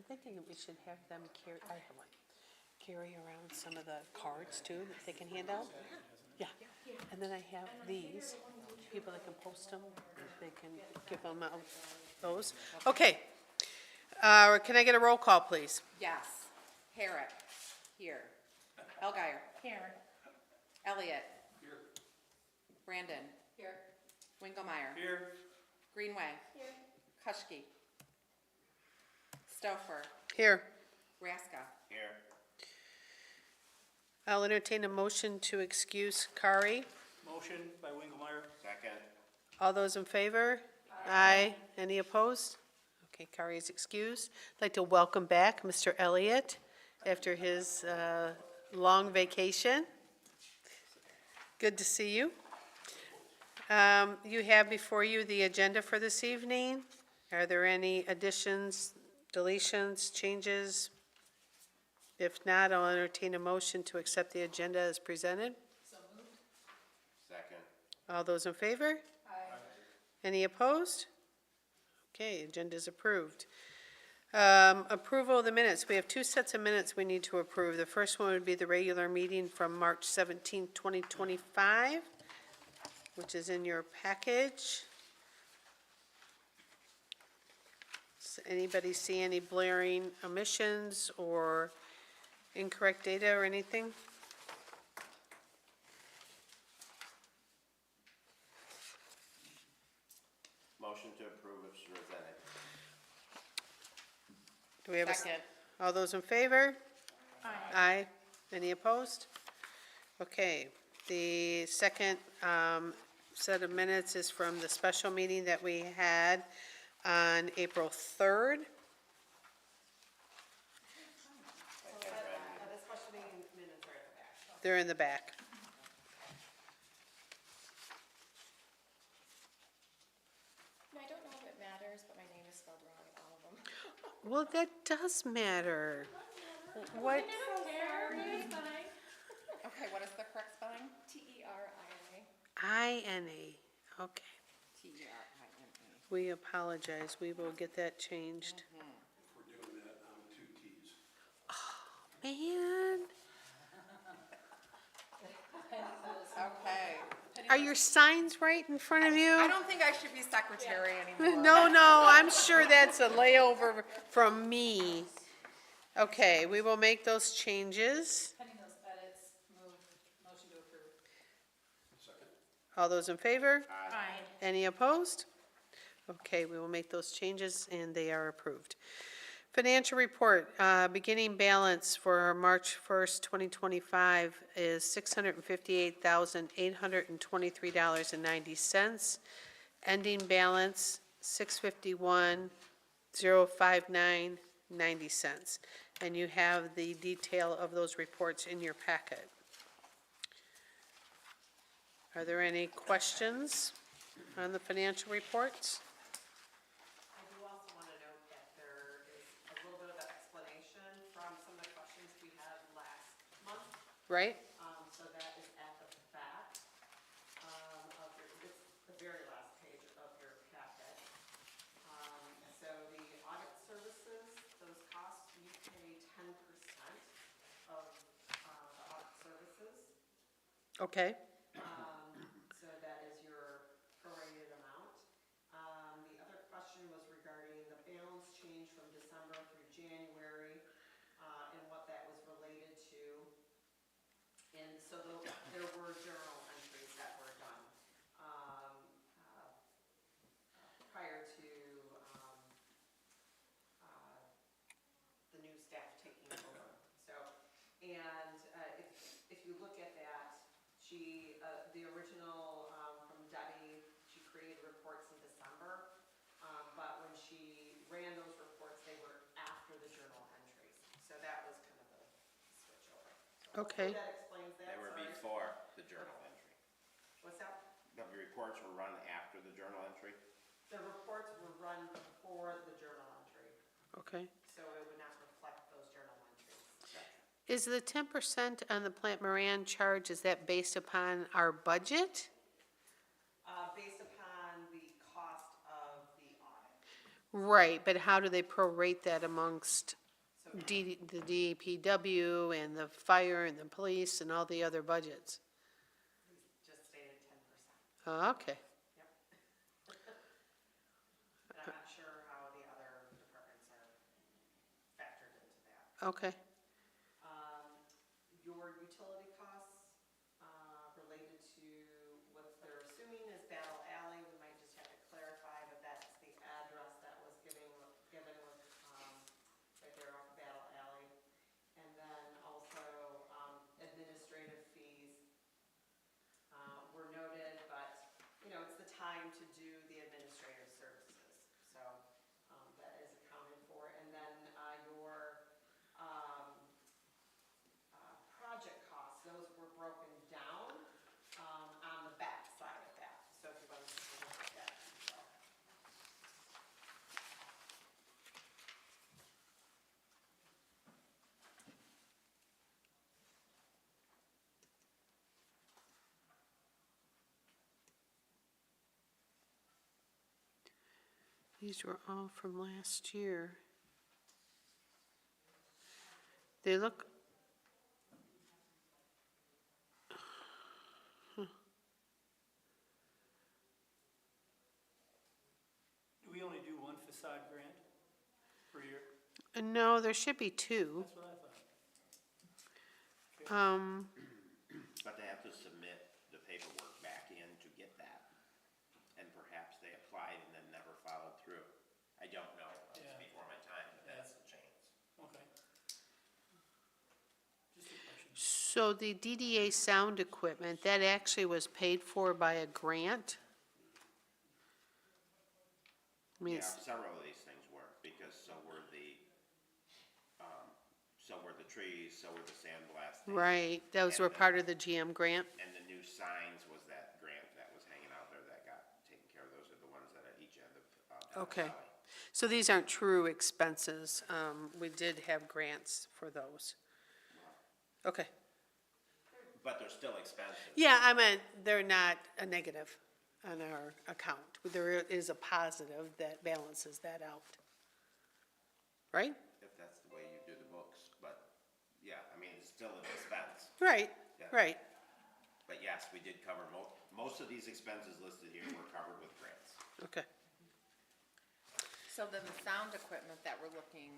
thinking we should have them carry, I have one, carry around some of the cards too that they can hand out. Yeah, and then I have these, people that can post them, they can give them out, those. Okay, can I get a roll call, please? Yes. Herrick. Here. Elgire. Here. Elliott. Here. Brandon. Here. Winkelmeyer. Here. Greenway. Here. Kushki. Stouffer. Here. Raska. Here. I'll entertain a motion to excuse Kari. Motion by Winkelmeyer. Second. All those in favor? Aye. Any opposed? Okay, Kari is excused. I'd like to welcome back Mr. Elliott after his long vacation. Good to see you. You have before you the agenda for this evening. Are there any additions, deletions, changes? If not, I'll entertain a motion to accept the agenda as presented. So moved. Second. All those in favor? Aye. Any opposed? Okay, agenda is approved. Approval of the minutes. We have two sets of minutes we need to approve. The first one would be the regular meeting from March 17, 2025, which is in your package. Does anybody see any blaring omissions or incorrect data or anything? Motion to approve if presented. Do we have a? Second. All those in favor? Aye. Aye. Any opposed? Okay, the second set of minutes is from the special meeting that we had on April 3rd. They're in the back. I don't know if it matters, but my name is spelled wrong in all of them. Well, that does matter. What, Okay, what is the correct spelling? Teria. I-N-A, okay. T-E-R-I-N-E. We apologize, we will get that changed. We're doing that on 2 T's. Man, Okay. are your signs right in front of you? I don't think I should be secretary anymore. No, I'm sure that's a layover from me. Okay, we will make those changes. Pending those edits, motion to approve. Second. All those in favor? Aye. Any opposed? Okay, we will make those changes and they are approved. Financial report, beginning balance for March 1st, 2025 is $658,823.90. Ending balance, $651,059.90. And you have the detail of those reports in your packet. Are there any questions on the financial reports? I do also want to note that there is a little bit of an explanation from some of the questions we had last month. Right? So that is at the back of your, it's the very last page of your packet. So the audit services, those costs, you pay 10% of the audit services. Okay. So that is your prorated amount. The other question was regarding the balance change from December through January, and what that was related to. And so there were journal entries that were done, prior to, the new staff taking over. So, and, if you look at that, she, the original, from Debbie, she created reports in December, but when she ran those reports, they were after the journal entries. So that was kind of the switch over. So Okay. hopefully that explains that. They were Sorry. before the journal entry. What's that? The reports were run after the journal entry? The reports were run before the journal entry, Okay. so it would not reflect those journal entries. Is the 10% on the Plant Moran charge, is that based upon our budget? Based upon the cost of the audit. Right, but how do they prorate that amongst the DPW and the fire and the police and all the other budgets? Just stated 10%. Oh, okay, And I'm not sure how the other departments are factored into that. okay. Your utility costs, related to what they're assuming is Battle Alley, we might just have to clarify, but that's the address that was given with, right there off Battle Alley. And then also, administrative fees, were noted, but, it's the time to do the administrative services, so, that is accounted for. And then, your, project costs, those were broken down, on the back side of that, so if you want to take a look at that detail. These were all from last year. They look, Do we only do one facade grant per year? no, there should be two. That's what I thought. But they have to submit the paperwork back in to get that. And perhaps they applied and then never followed through. I don't know, it's Yeah. before my time, but that's the chance. Okay. Just a question. So the DDA sound equipment, that actually was paid for by a grant? I mean, Yeah, it's- several of these things were, because so were the trees, so were the sandblasting. right, those were part of the GM grant? And the new signs was that grant that was hanging out there that got taken care of. Those are the ones that are at each end of, Battle Okay. Valley. So these aren't true expenses. We did have grants for those. Okay. But they're still expensive. Yeah, I meant they're not a negative on our account. There is a positive that balances that out. Right? If that's the way you do the books, but, yeah, I mean, it's still an expense. Right, Yeah. right. But yes, we did cover most of these expenses listed here were covered with grants. Okay. So then the sound equipment that we're looking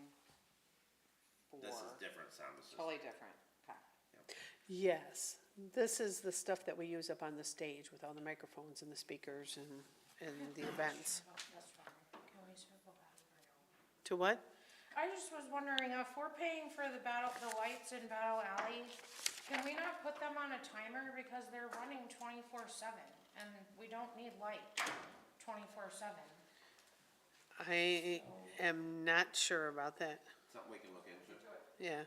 for. This is different sound system. Totally different, okay. Yes, this is the stuff that we use up on the stage with all the microphones and the speakers and the events. Can we circle back? To what? I just was wondering, if we're paying for the lights in Battle Alley, can we not put them on a timer because they're running 24/7 and we don't need light 24/7? I am not sure about that. Something we can look into. Yeah.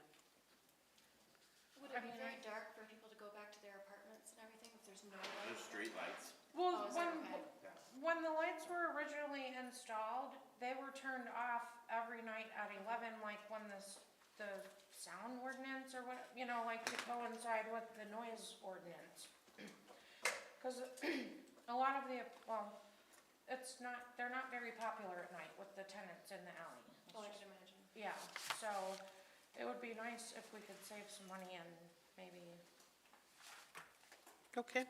Would it be very dark for people to go back to their apartments and everything if there's no There's light? street lights. Well, Oh, is that okay? when the lights were originally installed, they were turned off every night at 11, like when the sound ordinance or what, like to coincide with the noise ordinance. Because a lot of they're not very popular at night with the tenants in the alley. Oh, I can imagine. Yeah, so it would be nice if we could save some money and maybe. Okay.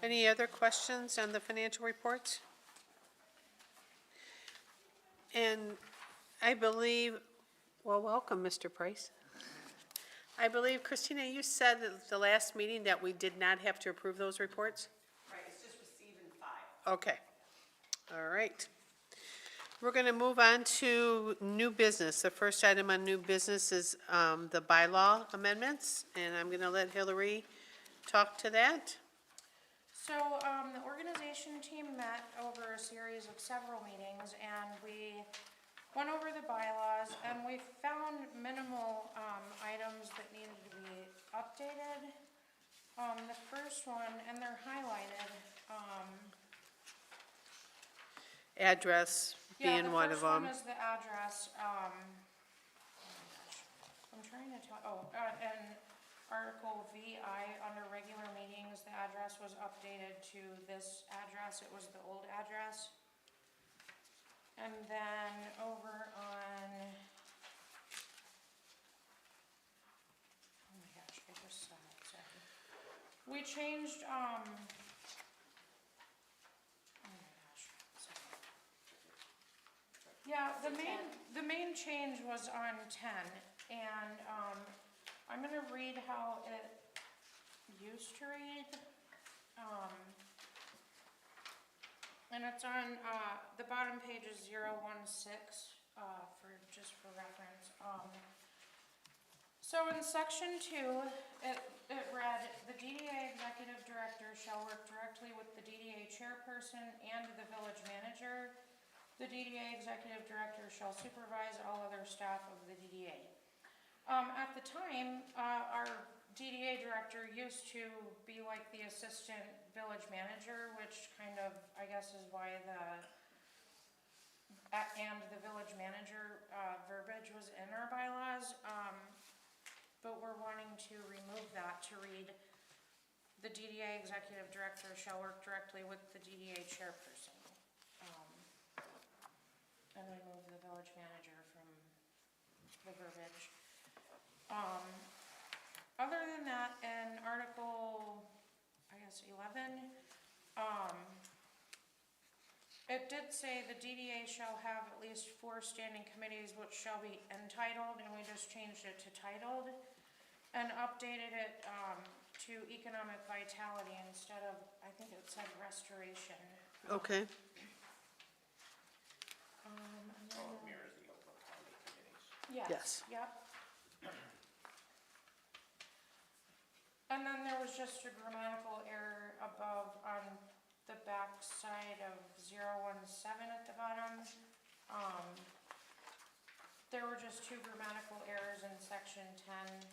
Any other questions on the financial reports? And I believe, well, welcome, Mr. Price. I believe, Christina, you said at the last meeting that we did not have to approve those reports? Right, it's just receive and file. Okay. All right. We're going to move on to new business. The first item on new business is the bylaw amendments, and I'm going to let Hillary talk to that. So, the organization team met over a series of several meetings, and we went over the bylaws, and we found minimal, items that needed to be updated. The first one, and they're highlighted, Address being one of them. The first one is the address, oh my gosh, I'm trying to tell, and Article VI, under regular meetings, the address was updated to this address, it was the old address. And then over on, oh my gosh, I just saw it, sorry. We changed, oh my gosh, sorry. Yeah, the main change was on 10, and, I'm gonna read how it used to read. And it's on, the bottom page is 016, for reference. So in section 2, it read, "The DDA executive director shall work directly with the DDA chairperson and the village manager. The DDA executive director shall supervise all other staff of the DDA." At the time, our DDA director used to be like the assistant village manager, which kind of, I guess, is why and the village manager verbiage was in our bylaws. But we're wanting to remove that to read, "The DDA executive director shall work directly with the DDA chairperson." And remove the village manager from the verbiage. Other than that, in Article, I guess 11, it did say the DDA shall have at least 4 standing committees which shall be entitled, and we just changed it to titled, and updated it, to economic vitality instead of, I think it said restoration. Okay. And So it then, mirrors the Oakland County committees. Yes. Yep. And then there was just a grammatical error above on the back side of 017 at the bottom. There were just 2 grammatical errors in section 10.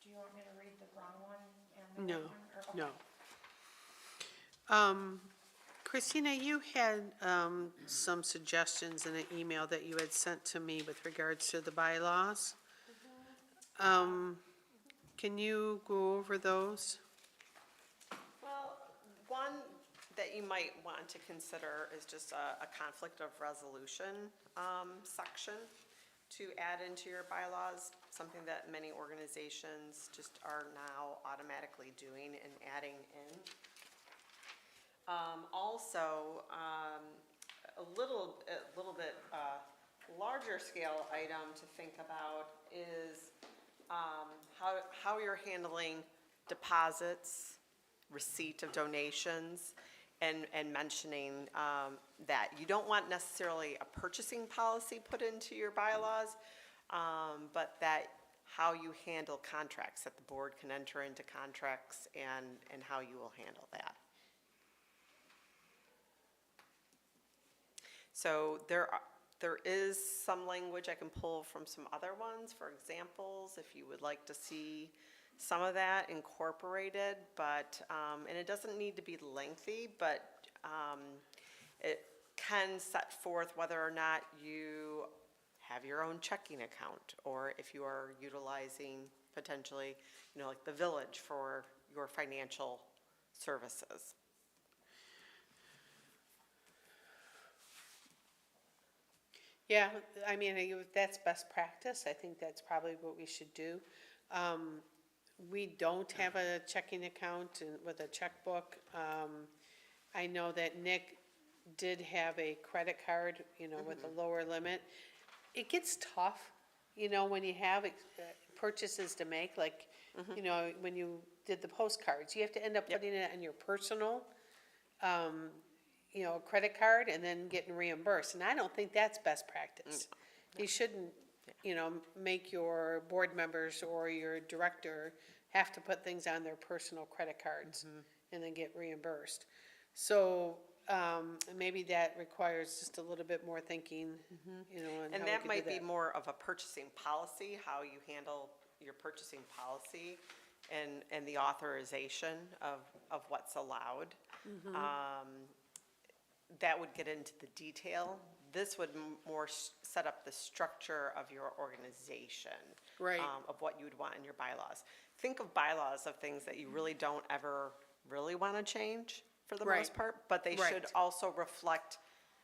Do you want me to read the wrong one and the No, right one? Or- okay. no. Christina, you had some suggestions in an email that you had sent to me with regards to the bylaws. Can you go over those? Well, one that you might want to consider is just a conflict of resolution section to add into your bylaws, something that many organizations just are now automatically doing and adding in. Also, a little bit larger scale item to think about is how you're handling deposits, receipt of donations, and mentioning that you don't want necessarily a purchasing policy put into your bylaws, but that how you handle contracts, that the board can enter into contracts and how you will handle that. So there is some language I can pull from some other ones for examples, if you would like to see some of that incorporated, but, and it doesn't need to be lengthy, but it can set forth whether or not you have your own checking account, or if you are utilizing potentially, like the village for your financial services. Yeah, I mean, that's best practice. I think that's probably what we should do. We don't have a checking account with a checkbook. I know that Nick did have a credit card, with a lower limit. It gets tough, when you have purchases to make, like, when you did the postcards, you have to end up putting it on your personal, credit card and then getting reimbursed, and I don't think that's best practice. You shouldn't, make your board members or your director have to put things on their personal credit cards and then get reimbursed. So, maybe that requires just a little bit more thinking, on how And we that could might do be that. more of a purchasing policy, how you handle your purchasing policy and the authorization of what's allowed. That would get into the detail. This would more set up the structure of your organization. Right. Of what you would want in your bylaws. Think of bylaws of things that you really don't ever really want to change. for the Right. most part, but they should Right. also reflect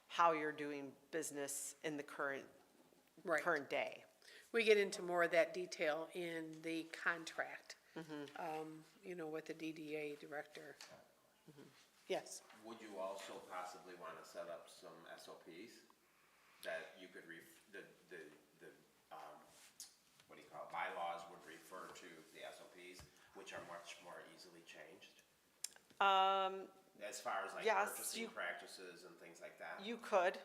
how you're doing business in the current Right. day. We get into more of that detail in the contract, you know, with the DDA director. Yes, Would you also possibly wanna set up some SOPs that you could what do you call it, bylaws would refer to the SOPs, which are much more easily changed? As far as like Yes, purchasing practices and things like that? You could,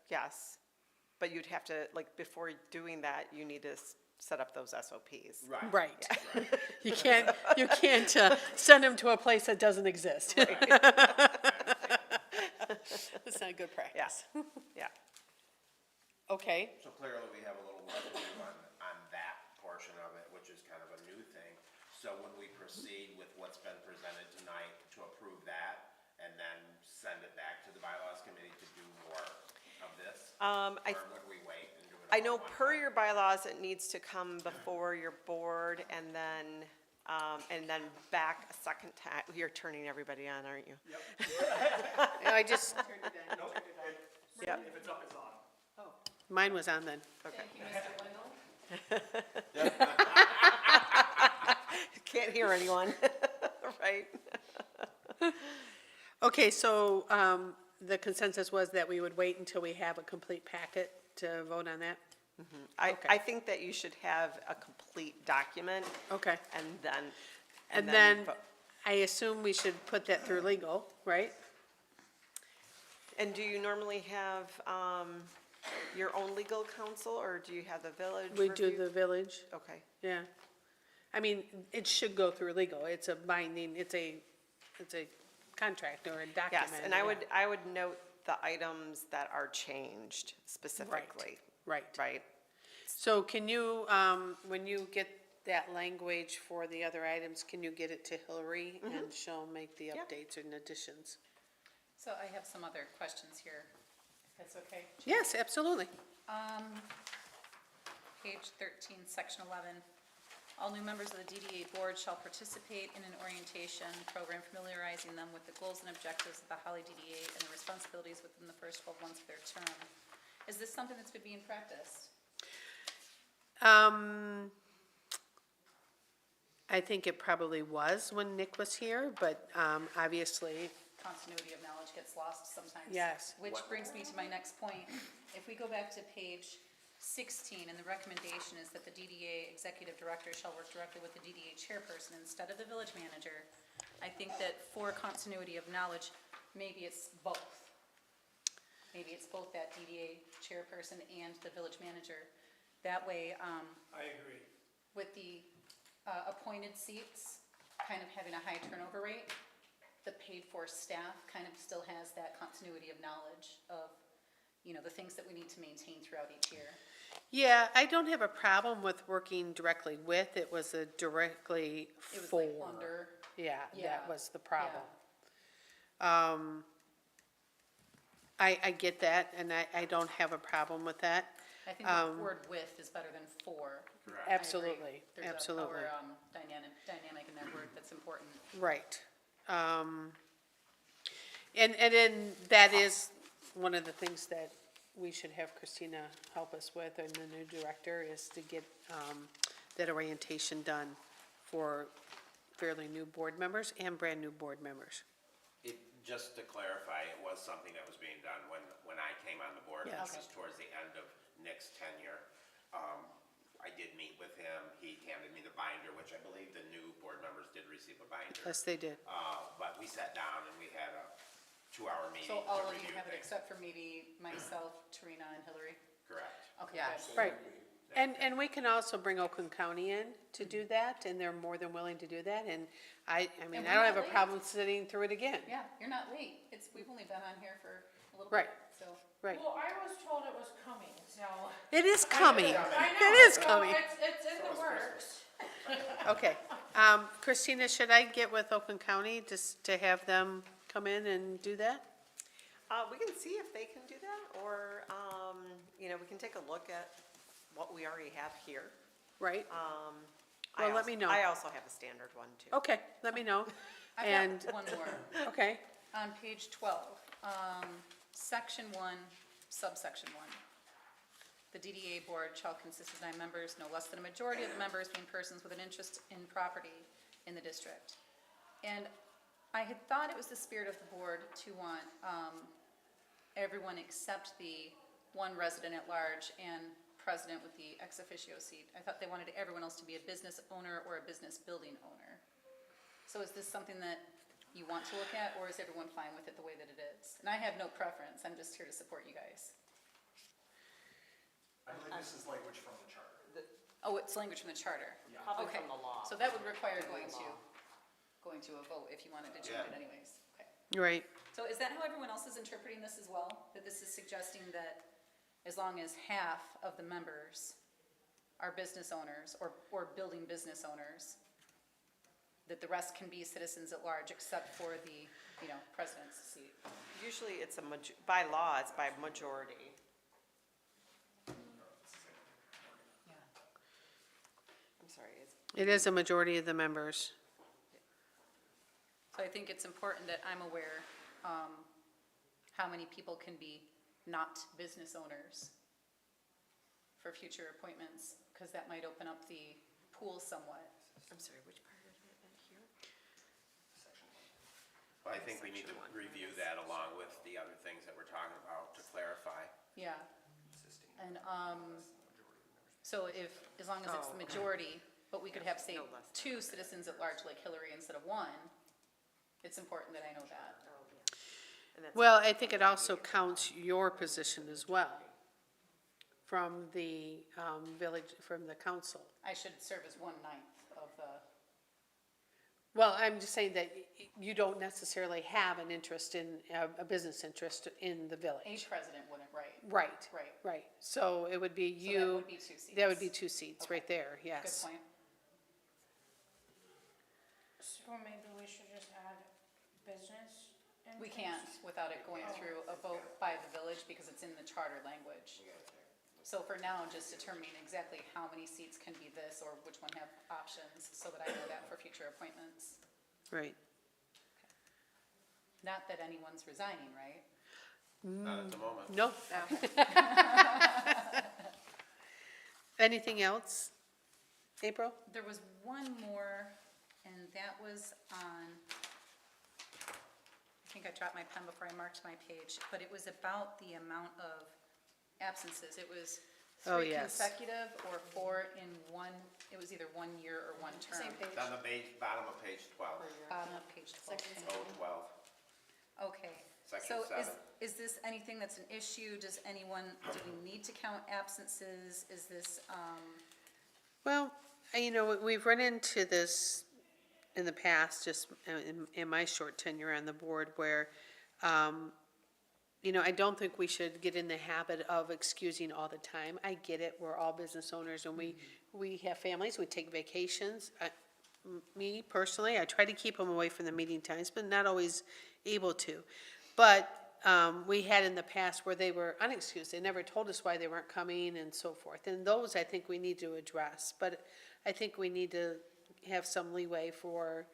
yes. But you'd have to, like, before doing that, you need to set up those SOPs. Right. right. Right. You can't send them to a place that doesn't exist. That's not good practice. Yeah. Okay, So clearly, we have a little work to do on that portion of it, which is kind of a new thing. So when we proceed with what's been presented tonight to approve that, and then send it back to the bylaws committee to do more of this? Or would we wait and do it all I know at one per time? your bylaws, it needs to come before your board and then back a second time. You're turning everybody on, aren't you? I just, Nope, Yep. if it's up, it's on. mine was on then. Okay. Thank you, Mr. Wendell. Can't hear anyone, right? Okay, so, the consensus was that we would wait until we have a complete packet to vote on that? I think that you should have a complete document Okay, and then. and then vote. I assume we should put that through legal, right? And do you normally have your own legal counsel, or do you have the village We do review? the village, Okay, yeah. I mean, it should go through legal, it's a binding, it's a contract or a document. yes, and yeah. I would note the items that are changed specifically, Right. right? So can you, when you get that language for the other items, can you get it to Hillary and she'll make the Yeah. updates and additions? So I have some other questions here, if that's okay. Yes, absolutely. Page 13, section 11. All new members of the DDA board shall participate in an orientation program familiarizing them with the goals and objectives of the Holly DDA and the responsibilities within the first 12 months of their term. Is this something that's been being practiced? I think it probably was when Nick was here, but, obviously, Continuity of knowledge gets lost sometimes. Yes. Which brings me to my next point. If we go back to page 16, and the recommendation is that the DDA executive director shall work directly with the DDA chairperson instead of the village manager, I think that for continuity of knowledge, maybe it's both. Maybe it's both that DDA chairperson and the village manager. That way, I agree. with the appointed seats kind of having a high turnover rate, the paid-for staff kind of still has that continuity of knowledge of, you know, the things that we need to maintain throughout each year. yeah, I don't have a problem with working directly with, it was a directly It was for. like under, Yeah, Yeah, that was the problem. I get that, and I don't have a problem with that. I think the word with is better than for. Correct. I agree. Absolutely, absolutely. There's a power dynamic in that word that's important. Right. And then that is one of the things that we should have Christina help us with, and the new director, is to get that orientation done for fairly new board members and brand-new board members. Just to clarify, it was something that was being done when I came on the board. Yes. This is towards the end of Nick's tenure. I did meet with him. He handed me the binder, which I believe the new board members did receive a binder. Yes, they did. But we sat down and we had a 2-hour meeting So to all of you review have it things. except for maybe myself, Tarina, and Hillary? Correct. Okay, Yes. good. Right. And we can also bring Oakland County in to do that, and they're more than willing to do that, and I mean, And I we're don't have not a late. problem sitting through it again. Yeah, you're not late. We've only been on here for a little Right. bit, so. Right. Well, I was told it was coming, so. It is coming. I know, It is so coming. It's in the works. Okay. Christina, should I get with Oakland County just to have them come in and do that? We can see if they can do that, or, we can take a look at what we already have here. Right? I Well, let also- me know. I also have a standard one, too. Okay, let me know. And- I've got one more. Okay, On page 12, section 1, subsection 1. The DDA board shall consist of 9 members, no less than a majority of the members being persons with an interest in property in the district. And I had thought it was the spirit of the board to want everyone except the one resident at large and president with the ex officio seat. I thought they wanted everyone else to be a business owner or a business building owner. So is this something that you want to look at, or is everyone fine with it the way that it is? And I have no preference, I'm just here to support you guys. I believe this is language from the charter. Oh, it's language from the charter? Yeah. Probably Okay. from the law. So that would require going From the to a vote if you wanted to change Yeah. it anyways. Okay. right. So is that how everyone else is interpreting this as well? That this is suggesting that as long as half of the members are business owners or building business owners, that the rest can be citizens at large except for the, president's seat? Usually it's by law, it's by majority. Yeah. I'm sorry, it's It is a majority of the members. So I think it's important that I'm aware how many people can be not business owners for future appointments, because that might open up the pool somewhat. I'm sorry, which part of it here? Well, I think we need to review that along with the other things that we're talking about to clarify. Yeah. And so as long as it's the majority, but we could have, say, No less than. 2 citizens at large like Hillary instead of 1, it's important that I know that. And that's- Well, I think it also counts your position as well from the village, from the council. I should serve as 1/9 of the, Well, I'm just saying that you don't necessarily have an interest in, a business interest in the a village. president wouldn't, right? Right, Right. right. So it would be So that you, would be 2 seats. that would be 2 seats Okay. right there, Good yes. point. So maybe we should just add business interests? We can't without it going through a vote by the village because it's in the charter language. So for now, just determining exactly how many seats can be this or which one have options so that I know that for future appointments. Right. Not that anyone's resigning, right? Not at the moment. No. Anything else? April? There was one more, and that was on, I think I dropped my pen before I marked my page, but it was about the amount of absences. It was Oh, 3 yes. consecutive or 4 in one, it was either 1 year or 1 term. Same page. It's on the bottom of page 12, Bottom of page 12. oh, 12. Okay. Section So 7. is this anything that's an issue? Does anyone, do we need to count absences? Is this, Well, we've run into this in the past, just in my short tenure on the board, where, I don't think we should get in the habit of excusing all the time. I get it, we're all business owners, and we have families, we take vacations. Me personally, I try to keep them away from the meeting times, but not always able to. But we had in the past where they were unexcused, they never told us why they weren't coming and so forth. And those I think we need to address, but I think we need to have some leeway for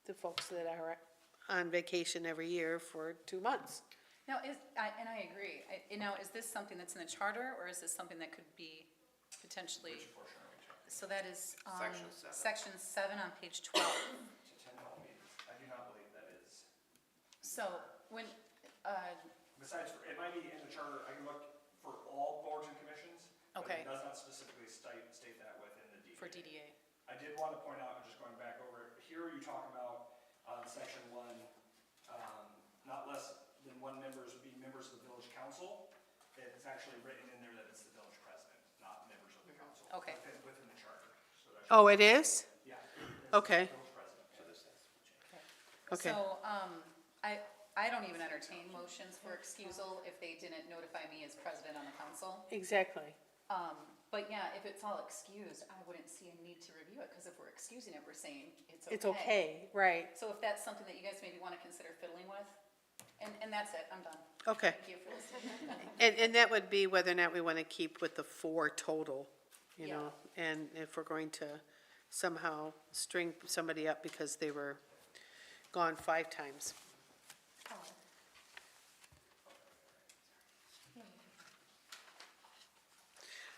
the folks that are on vacation every year for 2 months. now, and I agree. Now, is this something that's in the charter, or is this something that could be potentially? So that is, Section 7. Section 7 on page 12. To attend all meetings. I do not believe that is. So when, Besides, it might be in the charter, I can look for all boards and commissions. But Okay. it does not specifically state that within the DDA. for DDA, I did want to point out, just going back over, here you talk about, section 1, not less than 1 members be members of the village council. It's actually written in there that it's the village president, not members of the council. Okay. Within the charter. So that Oh, it is? should- yeah. it's Okay. Village president. So this has to be changed. Okay. So, I don't even entertain motions for excusal if they didn't notify me as president on the council. Exactly. But yeah, if it's all excused, I wouldn't see a need to review it, because if we're excusing it, we're saying it's okay. It's okay, right, So if that's something that you guys maybe want to consider fiddling with, and that's it, I'm done. okay. Thank you for listening. And that would be whether or not we want to keep with the 4 total, Yeah. and if we're going to somehow string somebody up because they were gone 5 times.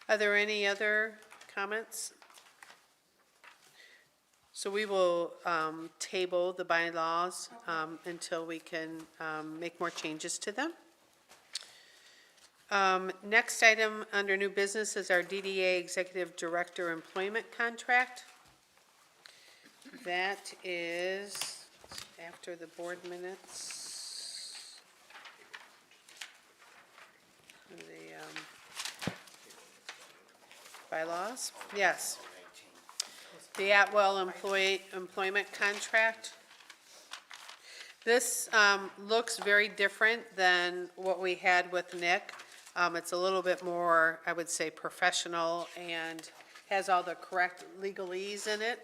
Are there any other comments? So we will table the bylaws until we can make more changes to them. Next item under new business is our DDA Executive Director Employment Contract. That is after the board minutes. The bylaws, yes. The Atwell employment contract. This looks very different than what we had with Nick. It's a little bit more, I would say, professional and has all the correct legalese in it.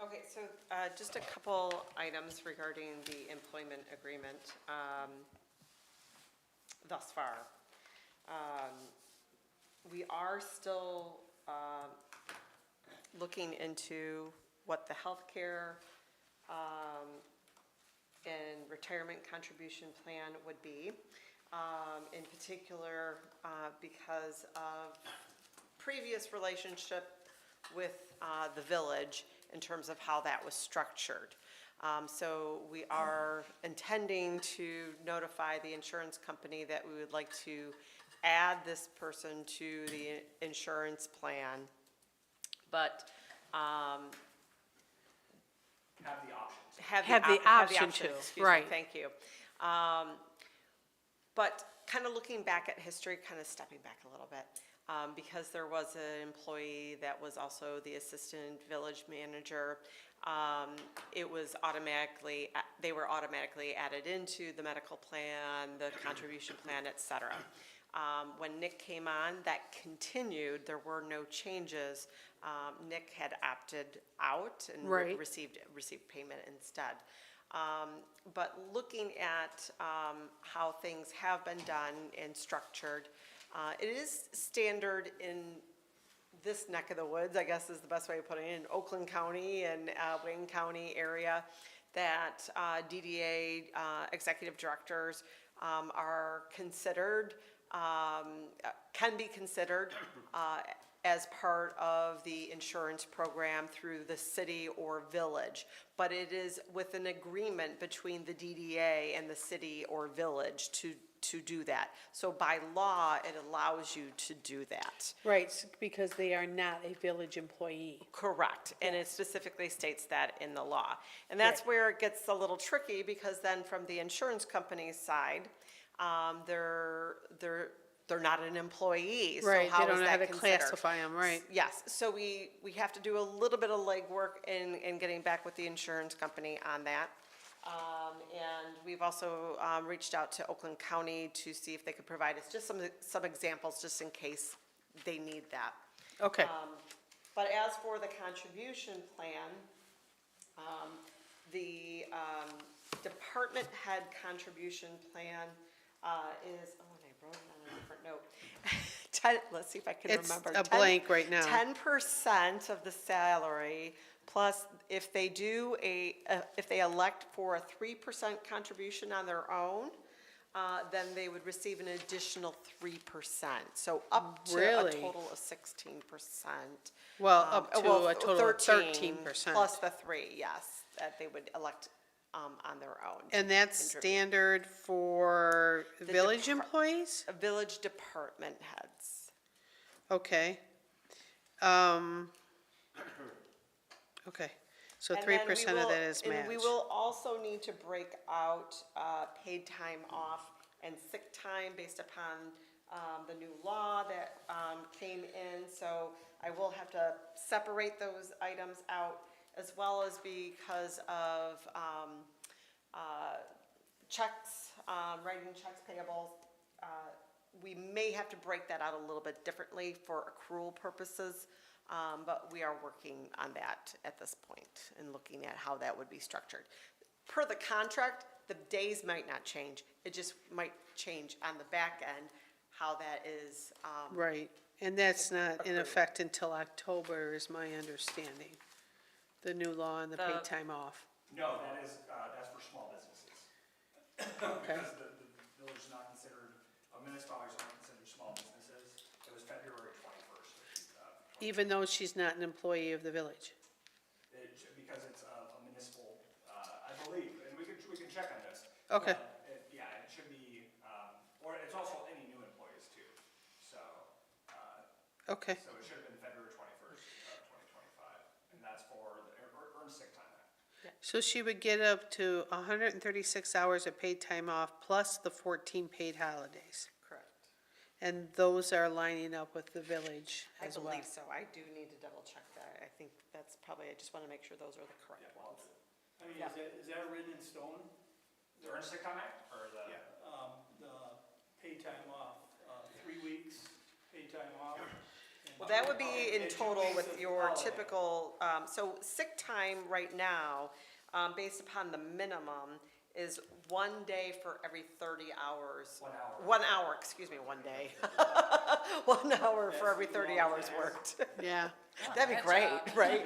Okay, so just a couple items regarding the employment agreement thus far. We are still looking into what the healthcare and retirement contribution plan would be. In particular, because of previous relationship with the village in terms of how that was structured. So we are intending to notify the insurance company that we would like to add this person to the insurance plan, but Have the option to, excuse me, right. thank you. But kind of looking back at history, kind of stepping back a little bit, because there was an employee that was also the assistant village manager, it was automatically, they were automatically added into the medical plan, the contribution plan, et cetera. When Nick came on, that continued, there were no changes. Nick had opted out and Right. received payment instead. But looking at how things have been done and structured, it is standard in this neck of the woods, I guess is the best way of putting it, in Oakland County and Wayne County area, that DDA executive directors are considered, can be considered as part of the insurance program through the city or village. But it is with an agreement between the DDA and the city or village to do that. So by law, it allows you to do that. Right, because they are not a village employee. Correct, and it specifically states that in the law. And that's Right. where it gets a little tricky, because then from the insurance company's side, they're not an employee, so Right, how they is don't know how that to considered? classify them, right. Yes, so we have to do a little bit of legwork in getting back with the insurance company on that. And we've also reached out to Oakland County to see if they could provide us just some examples, just in case they need that. Okay, But as for the contribution plan, the department head contribution plan is, oh, and I wrote it on a different note. Let's see if I can it's remember. a blank right now. 10% of the salary, plus if they do if they elect for a 3% contribution on their own, then they would receive an additional 3%. So up to a Really? total of 16%. Well, up to Well, a total of 13%. Plus the 3, yes, that they would elect on their own. And that's Contribute. standard for village depart- employees? Village department heads. Okay. Okay, so And 3% then we of will- that is And we matched. will also need to break out paid time off and sick time based upon the new law that came in. So I will have to separate those items out, as well as because of checks, writing checks payables. We may have to break that out a little bit differently for accrual purposes. But we are working on that at this point and looking at how that would be structured. per the contract, the days might not change. It just might change on the back end, how that is, Right, and that's not in Accrued. effect until October is my understanding. The new law on the paid The- time off. No, that is, that's for small businesses. Okay. Because the village is not considered, municipalities aren't considered small businesses. It was February 21st. Even though she's not an employee of the village. Because it's a municipal, I believe, and we can check on this. Okay. Yeah, it should be, or it's also any new employees too. So, Okay, so it should have been February 21st, 2025, and that's for the earned sick time act. so she would get up to 136 hours of paid time off plus the 14 paid holidays. correct. And those are lining up with the village I as well. believe so. I do need to double check that. I think that's probably, I just want to make sure those are the correct ones. I mean, is that written in stone? The earned sick time act, or the? Yeah. The paid time off, 3 weeks paid time off? and Well, that would be in and 2 total weeks with of your holiday. typical, so sick time right now, based upon the minimum, is 1 day for every 30 hours. 1 hour. 1 hour, excuse me, 1 day. 1 hour for every 30 hours worked. Yeah, That'd be Good great, job. right?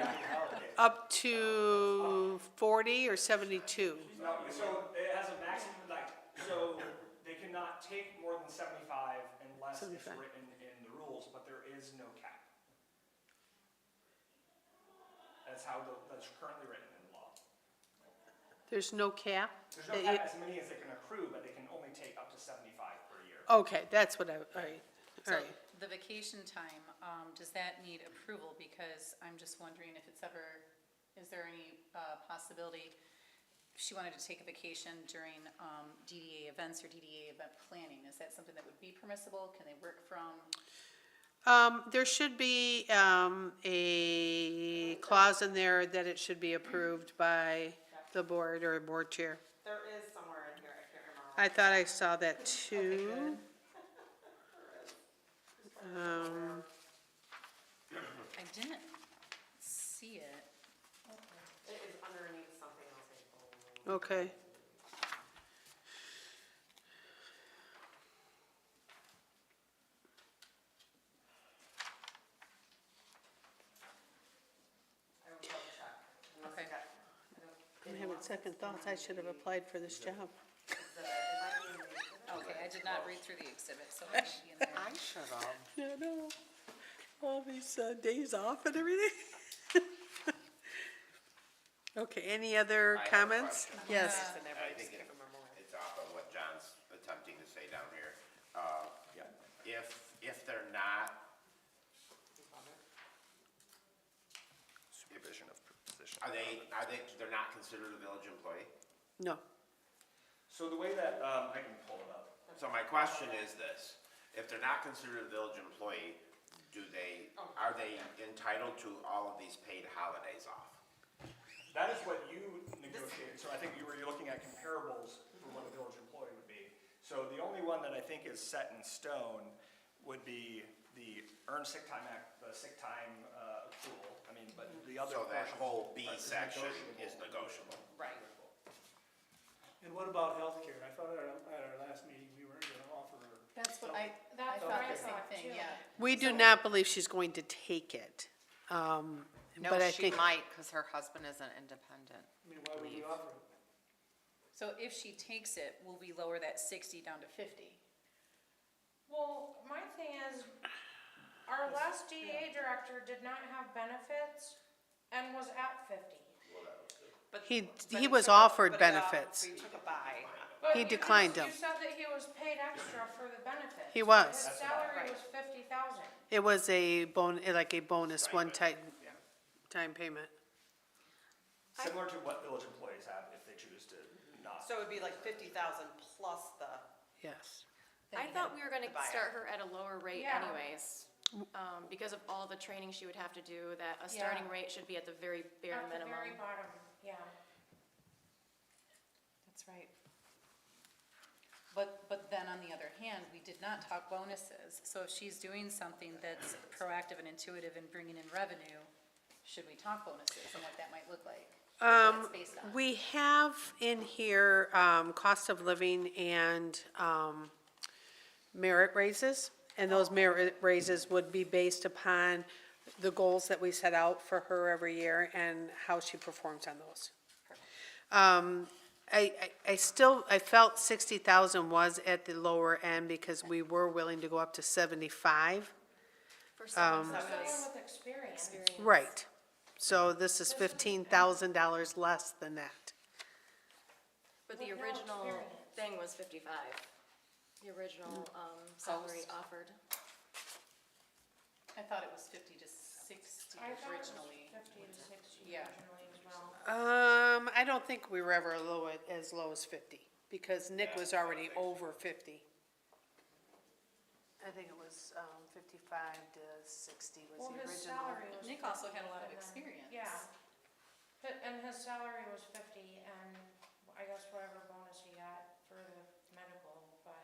up to 40 or 72? No, so it has a maximum, like, so they cannot take more than 75 unless it's 75. written in the rules, but there is no cap. That's that's currently written in the law. There's no cap? There's no cap as many as they can accrue, but they can only take up to 75 per year. Okay, that's what I, all right, So all right. the vacation time, does that need approval? Because I'm just wondering if it's ever, is there any possibility, if she wanted to take a vacation during DDA events or DDA event planning, is that something that would be permissible? Can they work from? There should be a clause in there that it should be approved by the board or board chair. There is somewhere in here, I can't remember. I thought I saw that too. I didn't see it. It is underneath something else. I believe. Okay. I will double check. Unless Okay. it got- I don't- I'm having second thoughts, I should have applied for this job. It might be in the- Okay, I did not read through the exhibit, so it might be in there. I should have. Yeah, no, all these days off and everything. Okay, any other I have a comments? question. Yes. And I everybody think just can't remember where. it's off of what John's attempting to say down here. If they're not, Supervision of position. they're not considered a village employee? No. So the way that, I can pull it up. So my question is this, if they're not considered a village employee, are they entitled to all of these paid holidays off? That is what you negotiated, so I think you're looking at comparables for what a village employee would be. So the only one that I think is set in stone would be the Earned Sick Time Act, the sick time accrual. I mean, but the other So that portions whole B are section negotiable. is negotiable. Right. And what about healthcare? I thought at our last meeting, we weren't gonna offer her. That's what I That's what thought I the same thought thing, too. yeah. We do not believe she's going to take it. No, But I she think, might, because her husband isn't independent. I mean, why would we offer it? So if she takes it, will we lower that 60 down to 50? Well, my thing is, our last DDA director did not have benefits and was at 50. But- He but was took a- offered but, benefits. We took a buy. But He you declined just- them. You said that he was paid extra for the benefits. He was. His salary was 50,000. It was a like a bonus, one-time payment. Similar to what village employees have if they choose to not. So it would be like 50,000 plus the, Yes. I thought we were gonna The buyer. start her at a lower rate Yeah. anyways. Because of all the training she would have to do, that a starting Yeah. rate should be at the very bare At the minimum. very bottom, yeah. That's right. But then on the other hand, we did not talk bonuses. So if she's doing something that's proactive and intuitive and bringing in revenue, should we talk bonuses and what that might look like? What it's based on. We have in here, cost of living and, merit raises. And those merit raises would be based upon the goals that we set out for her every year and how she performs on those. I felt 60,000 was at the lower end because we were willing to go up to 75. For someone that Someone was with experience. experienced. Right. So this is $15,000 less than that. But the With no original experience. thing was 55. The original, salary Post. offered. I thought it was 50 to 60 I thought it was originally. 50 to 60 Yeah. originally as well. I don't think we were ever as low as 50, because Nick was already over 50. I think it was 55 to 60 was Well, the his original. salary was 50. Nick also had a lot of and then- experience. Yeah. And his salary was 50 and I guess whatever bonus he got for the medical, but.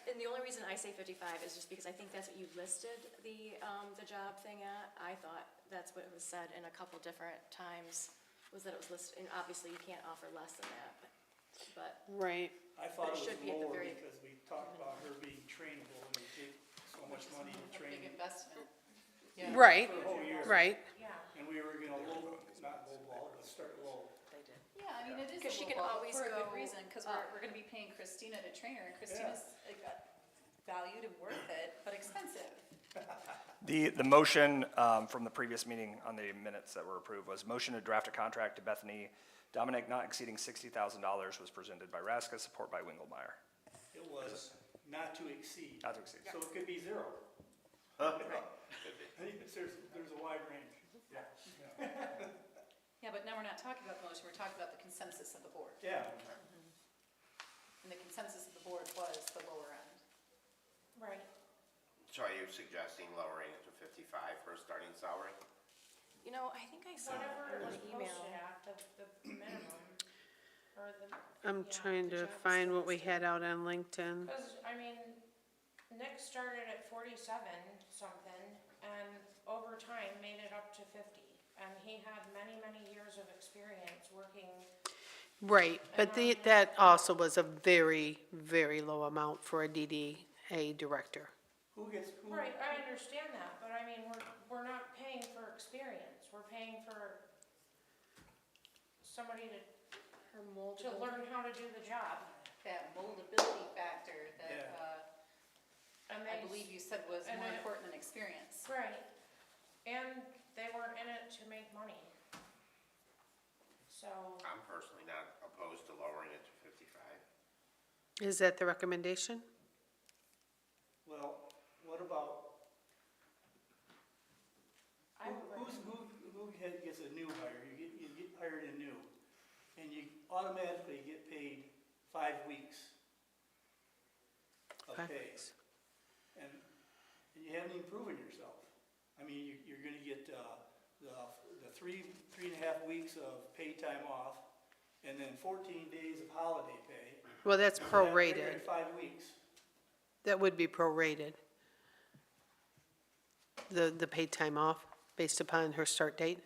And the only reason I say 55 is just because I think that's what you listed the job thing at. I thought that's what was said in a couple different times, was that it was listed, and obviously you can't offer less than that, but Right. I thought But it it should was be at the lower very- because we talked about her being trainable and we take so much money to A train big investment. Yeah. Right, for a whole year. right. Yeah. And we were gonna not lowball, but start low. Yeah, I mean, it is a 'Cause she little can bit always for a good go reason, because up. we're gonna be paying Christina to train her, and Christina's like, valued and worth it, but expensive. The motion from the previous meeting on the minutes that were approved was motion to draft a contract to Bethany Dominic not exceeding $60,000 was presented by Raska, support by Wingelmeyer. It was not to exceed. Not to exceed. So it could be zero. I think there's a wide range. Yeah. Yeah, but now we're not talking about the motion, we're talking about the consensus of the board. Yeah. And the consensus of the board was the lower end. Right. So are you suggesting lowering it to 55 for a starting salary? you know, I think I saw Whatever it an was email. posted at, the minimum, or the. I'm yeah, trying the to job find what we description. had out on LinkedIn. Cause, I mean, Nick started at 47 something, and over time made it up to 50. And he had many, many years of experience working. Right, but that also was a very, very low amount for a DDA director. Who gets, who? Right, I understand that, but I mean, we're not paying for experience, we're paying for somebody Her to moldable. learn how to do the job. That moldability factor that, And I they, believe you said was and more I- important than experience. right, and they weren't in it to make money. So, I'm personally not opposed to lowering it to 55. Is that the recommendation? Well, what about, I would who gets a new hire? You get hired anew, and you automatically get paid 5 weeks of 5 pay. weeks. And you haven't even proven yourself. I mean, you're gonna get, the 3.5 weeks of paid time off, and then 14 days of holiday pay. Well, that's So that figured prorated. 5 weeks. That would be prorated. The paid time off based upon her start date.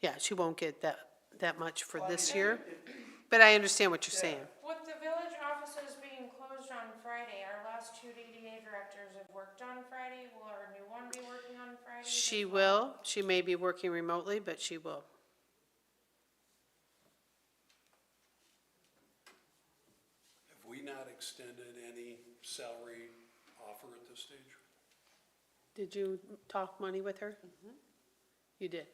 Yeah. Yeah, she won't get that much for Well, I this mean, year, it- but I understand what you're Yeah. saying. With the village offices being closed on Friday, our last two DDA directors have worked on Friday. Will our new one be working on Friday? She will, she may be working remotely, but she will. Have we not extended any salary offer at this stage? Did you talk money with her? You did?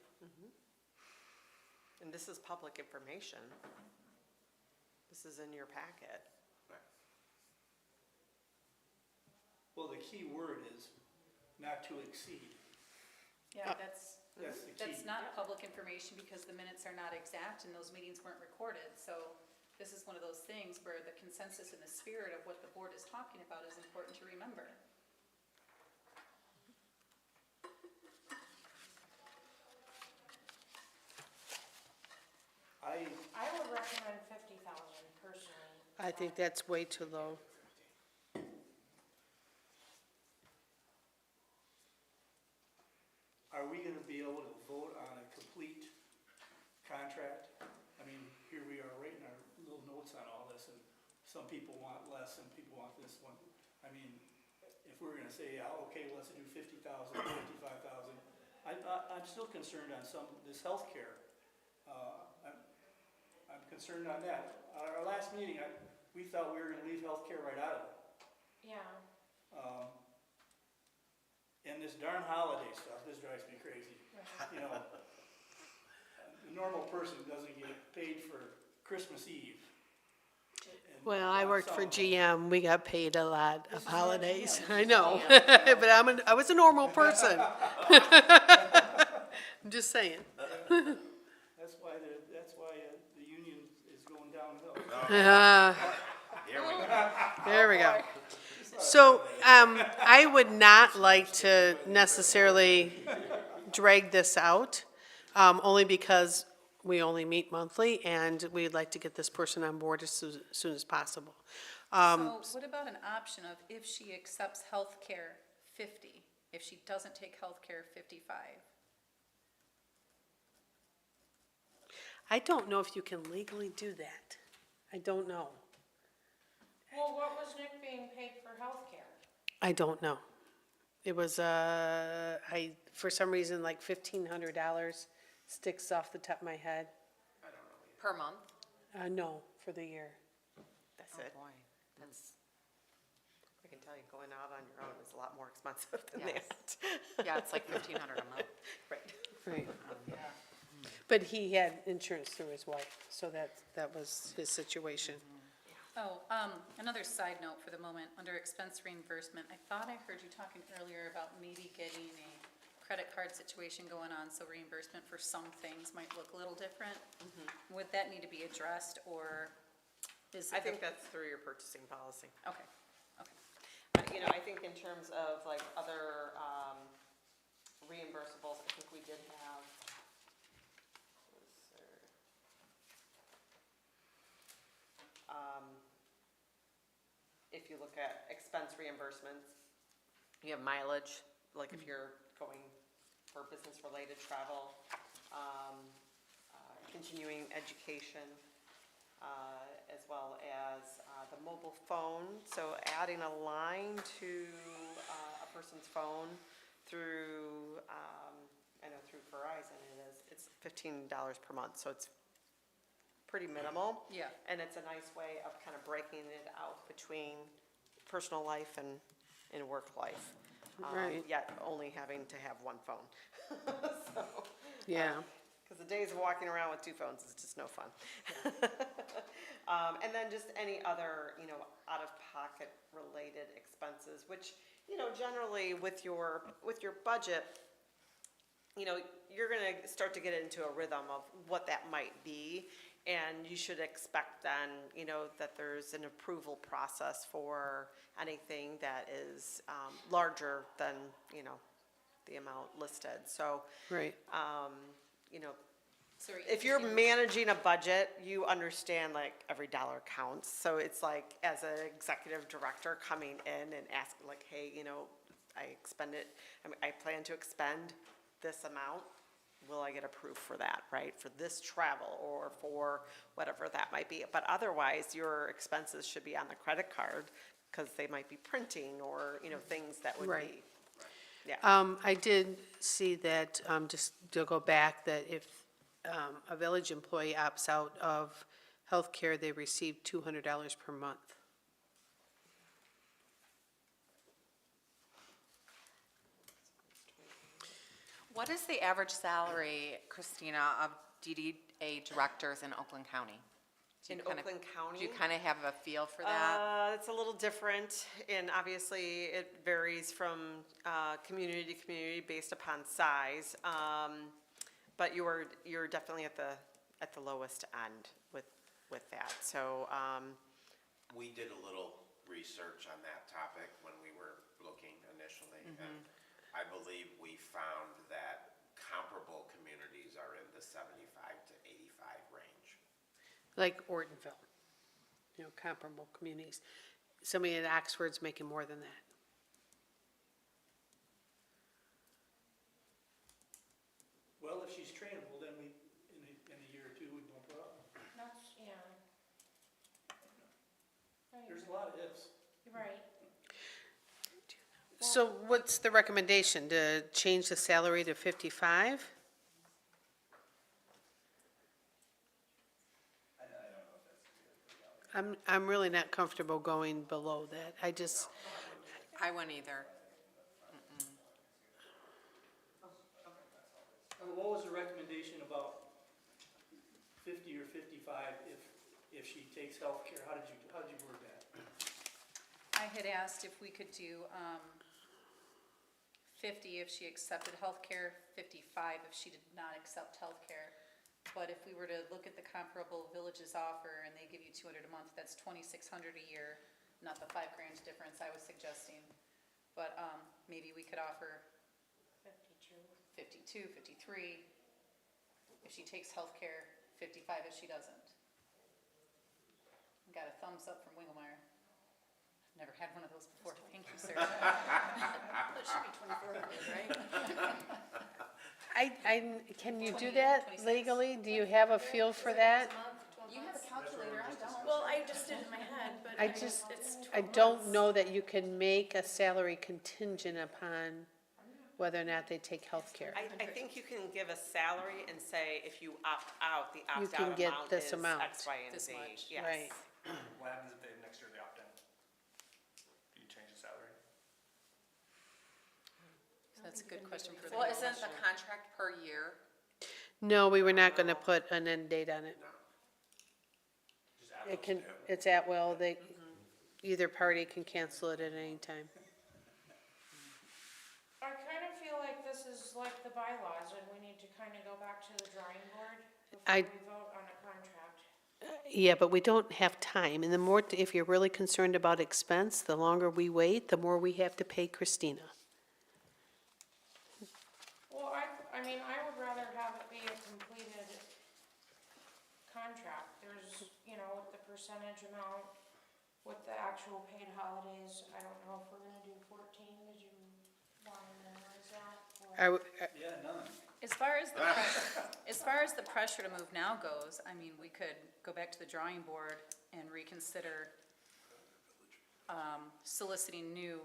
And this is public information. This is in your packet. Well, the key word is not to exceed. Yeah, that's That's the key. That's not public information because the minutes are not exact and those meetings weren't recorded. So this is one of those things where the consensus and the spirit of what the board is talking about is important to remember. I would recommend 50,000 personally. I think that's way too low. Are we gonna be able to vote on a complete contract? some people want less, some people want this one. I mean, if we're gonna say, yeah, okay, let's do 50,000, 55,000, I'm still concerned on this healthcare. I'm concerned on that. Our last meeting, we thought we were gonna leave healthcare right out of it. Yeah. And this darn holiday stuff, this drives me crazy. You know, the normal person doesn't get paid for Christmas Eve. And Well, I worked for some- GM, we got paid a lot of This is what holidays, GM. I know, but I was a normal person. I'm just saying. That's why the union is going downhill. Here we go. There we go. So, I would not like to necessarily drag this out, only because we only meet monthly, and we'd like to get this person on board as soon as possible. So what about an option of if she accepts healthcare 50, if she doesn't take healthcare 55? I don't know if you can legally do that. I don't know. Well, what was Nick being paid for healthcare? I don't know. It was, for some reason, like $1,500 sticks off the top of my head. Per month? No, for the year. That's Oh, it. boy, that's, I can tell you, going out on your own is a lot more expensive than Yes. that. yeah, it's like 1,500 a month. Right. Right. But he had insurance through his wife, so that was his situation. Oh, another side note for the moment, under expense reimbursement, I thought I heard you talking earlier about maybe getting a credit card situation going on, so reimbursement for some things might look a little different. Would that need to be addressed, or is it? I think that's through your purchasing policy. Okay, okay. You know, I think in terms of like other reimbursables, I think we did have. If you look at expense reimbursements, you have mileage, like if you're going for business-related travel, continuing education, as well as the mobile phone. So adding a line to a person's phone through, I know through Verizon it's $15 per month, so it's pretty minimal. Yeah. And it's a nice way of kind of breaking it out between personal life and work life. Right. Yet only having to have one phone. So, Yeah. because the days of walking around with two phones is just no fun. And then just any other, you know, out-of-pocket related expenses, which, you know, generally with your budget, you know, you're gonna start to get into a rhythm of what that might be. And you should expect then, you know, that there's an approval process for anything that is larger than, you know, the amount listed. So, Right. you know, So are you if you're thinking- managing a budget, you understand like every dollar counts. So it's like as an executive director coming in and asking like, hey, you know, I plan to expend this amount. Will I get approved for that, right? For this travel or for whatever that might be. But otherwise, your expenses should be on the credit card because they might be printing or, you know, things that would Right. be. Yeah. I did see that, just to go back, that if a village employee opts out of healthcare, they receive $200 per month. What is the average salary, Christina, of DDA directors in Oakland County? Do you In kinda- Oakland County? Do you kind of have a feel for that? It's a little different, and obviously it varies from community to community based upon size. But you're definitely at the lowest end with that. So We did a little research on that topic when we were looking initially, and I believe we found that comparable communities are in the 75 to 85 range. Like Ortonville, you know, comparable communities. Somebody at Oxford's making more than that. Well, if she's trainable, then in a year or two, we bump her up. That's, yeah. there's a lot of ifs. Right. So what's the recommendation, to change the salary to 55? I'm really not comfortable going below that. I just, I wouldn't either. What was the recommendation about 50 or 55 if she takes healthcare? How did you word that? I had asked if we could do 50 if she accepted healthcare, 55 if she did not accept healthcare. But if we were to look at the comparable villages offer and they give you 200 a month, that's 2,600 a year, not the $5,000 difference I was suggesting. But maybe we could offer 52, 53 if she takes healthcare, 55 if she doesn't. Got a thumbs up from Wingelmeyer. Never had one of those before. Thank you, sir. It should be 24 hours, right? can you do that 26. legally? Do you have a feel for that? You have a calculator, I don't. Well, I just did it in my head, but I mean, just, it's 12 I don't months. know that you can make a salary contingent upon whether or not they take healthcare. I think you can give a salary and say if you opt out, the You opt-out can get amount this is amount. X, Y, and This Z. much. Yes. Right. What happens if they, next year they opt in? Do you change the salary? That's a good question for the. Well, isn't the contract per year? No, we were not gonna put an end date on it. Just add It those can, two. it's at will, they, either party can cancel it at any time. I kind of feel like this is like the bylaws, and we need to kind of go back to the drawing board I- before we vote on a contract. Yeah, but we don't have time, and the more, if you're really concerned about expense, the longer we wait, the more we have to pay Christina. Well, I mean, I would rather have it be a completed contract. There's, you know, with the percentage amount, with the actual paid holidays. I don't know if we're gonna do 14, did you want to memorize that? Or- Yeah, none. As far as the pressure to move now goes, I mean, we could go back to the drawing board and reconsider soliciting new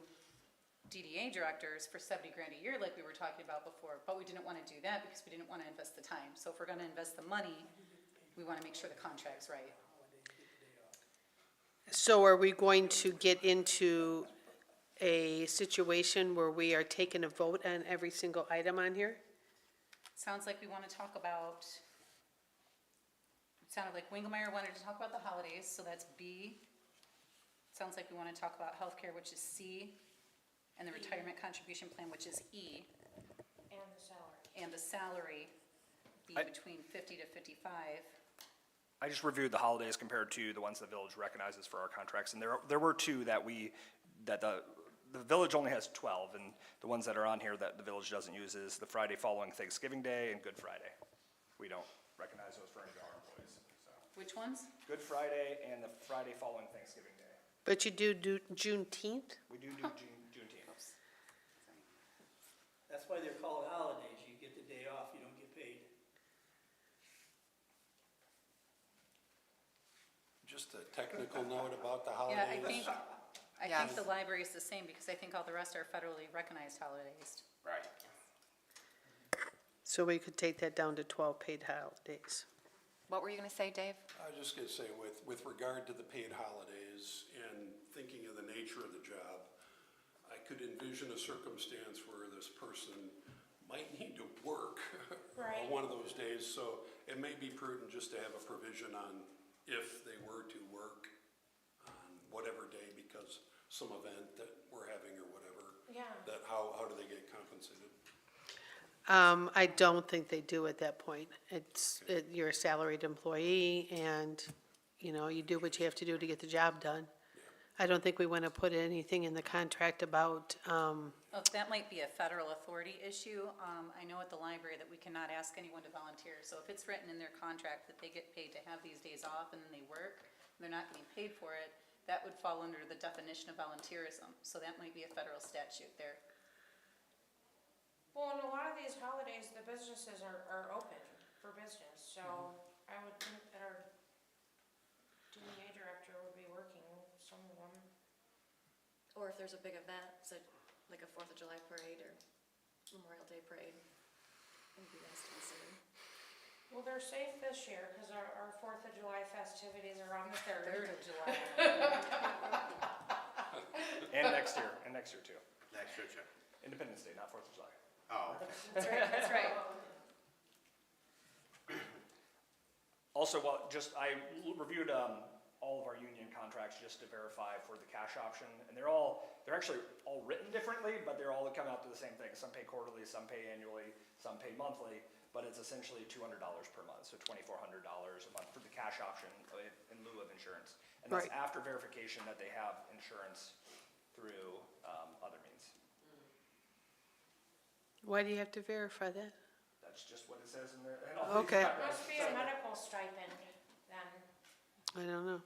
DDA directors for $70,000 a year like we were talking about before, but we didn't want to do that because we didn't want to invest the time. So if we're going to invest the money, we want to make sure the contract's right. So are we going to get into a situation where we are taking a vote on every single item on here? Sounds like we want to talk about, it sounded like Wingelmeyer wanted to talk about the holidays, so that's B. Sounds like we want to talk about healthcare, which is C, and the retirement contribution plan, which is E, And the salary. and the salary be I- between 50 to 55. I just reviewed the holidays compared to the ones the village recognizes for our contracts, and there were two that the village only has 12, and the ones that are on here that the village doesn't use is the Friday following Thanksgiving Day and Good Friday. We don't recognize those for any of our employees, so. Which ones? Good Friday and the Friday following Thanksgiving Day. But you do Juneteenth? We do Juneteenth. That's why they're called holidays. You get the day off, you don't get paid. Just a technical note about the Yeah, holidays. I Yes. think the library is the same, because I think all the rest are federally recognized holidays. Right. So we could take that down to 12 paid holidays. What were you gonna say, Dave? I was just gonna say, with regard to the paid holidays and thinking of the nature of the job, I could envision a circumstance where this person might need to work Right. on one of those days, so it may be prudent just to have a provision on if they were to work on whatever day because some event that we're having or whatever, Yeah. that how do they get compensated? I don't think they do at that point. You're a salaried employee and, you know, you do what you have to do to get the job done. I don't think we want to put anything in the contract about, Oh, that might be a federal authority issue. I know at the library that we cannot ask anyone to volunteer. So if it's written in their contract that they get paid to have these days off and then they work, and they're not getting paid for it, that would fall under the definition of volunteerism. So that might be a federal statute there. Well, and a lot of these holidays, the businesses are open for business, so I would think that our DEA director would be working some of them. Or if there's a big event, so like a 4th of July parade or Memorial Day parade, it'd be nice to consider. Well, they're safe this year, because our 4th of July festivities are on the 3rd. 3rd of July. And next year too. Next year, Chip. Independence Day, not 4th of July. Oh, okay. That's right, that's right. Also, I reviewed all of our union contracts just to verify for the cash option, and they're actually all written differently, but they're all come out to the same thing. Some pay quarterly, some pay annually, some pay monthly, but it's essentially $200 per month, so $2,400 a month for the cash option in lieu of insurance. And that's Right. after verification that they have insurance through other means. Why do you have to verify that? That's just what it says in there. in all these Okay. contracts. Must be a medical stipend, then. I don't know.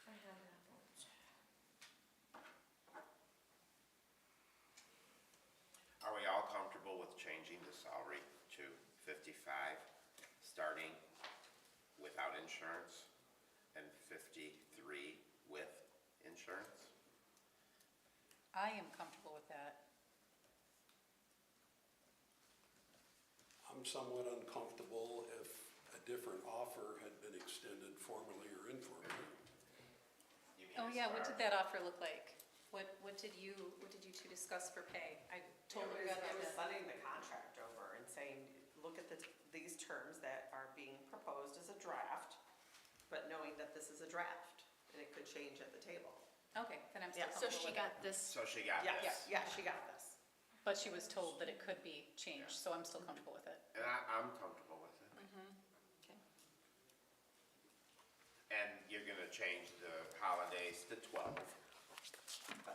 I have that one. Are we all comfortable with changing the salary to 55, starting without insurance, and 53 with insurance? I am comfortable with that. I'm somewhat uncomfortable if a different offer had been extended formally or informally. You mean Oh, as yeah, what far- did that offer look like? What did you two discuss for pay? I totally got It was that. sending the contract over and saying, look at these terms that are being proposed as a draft, but knowing that this is a draft, and it could change at the table. Okay, then I'm still Yeah. So comfortable she with it. got this, So she got Yeah, this. yeah, she got this. But she was told that it could be changed, so I'm still comfortable with it. And I'm comfortable with it. okay. And you're gonna change the holidays to 12,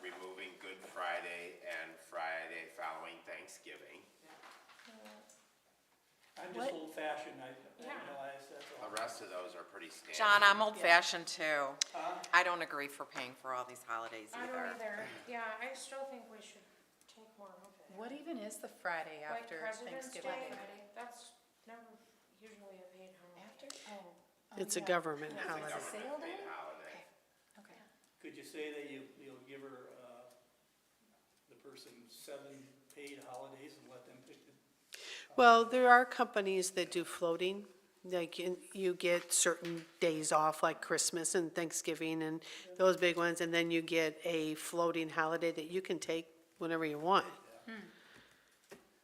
removing Good Friday and Friday following Thanksgiving. I'm just old fashioned, that's The all. rest of those are pretty standard. John, I'm old-fashioned too. Huh? I don't agree for paying for all these holidays I don't either. either. Yeah, I still think we should take more of it. What even is the Friday Like after President's Thanksgiving? Day, that's never usually a paid holiday. After? Oh. It's a yeah. government It's a holiday. government Sale day? paid holiday. Okay. Could you say that you'll give her, the person 7 paid holidays and let them pick the? Well, there are companies that do floating, like you get certain days off, like Christmas and Thanksgiving and those big ones, and then you get a floating holiday that you can take whenever you want.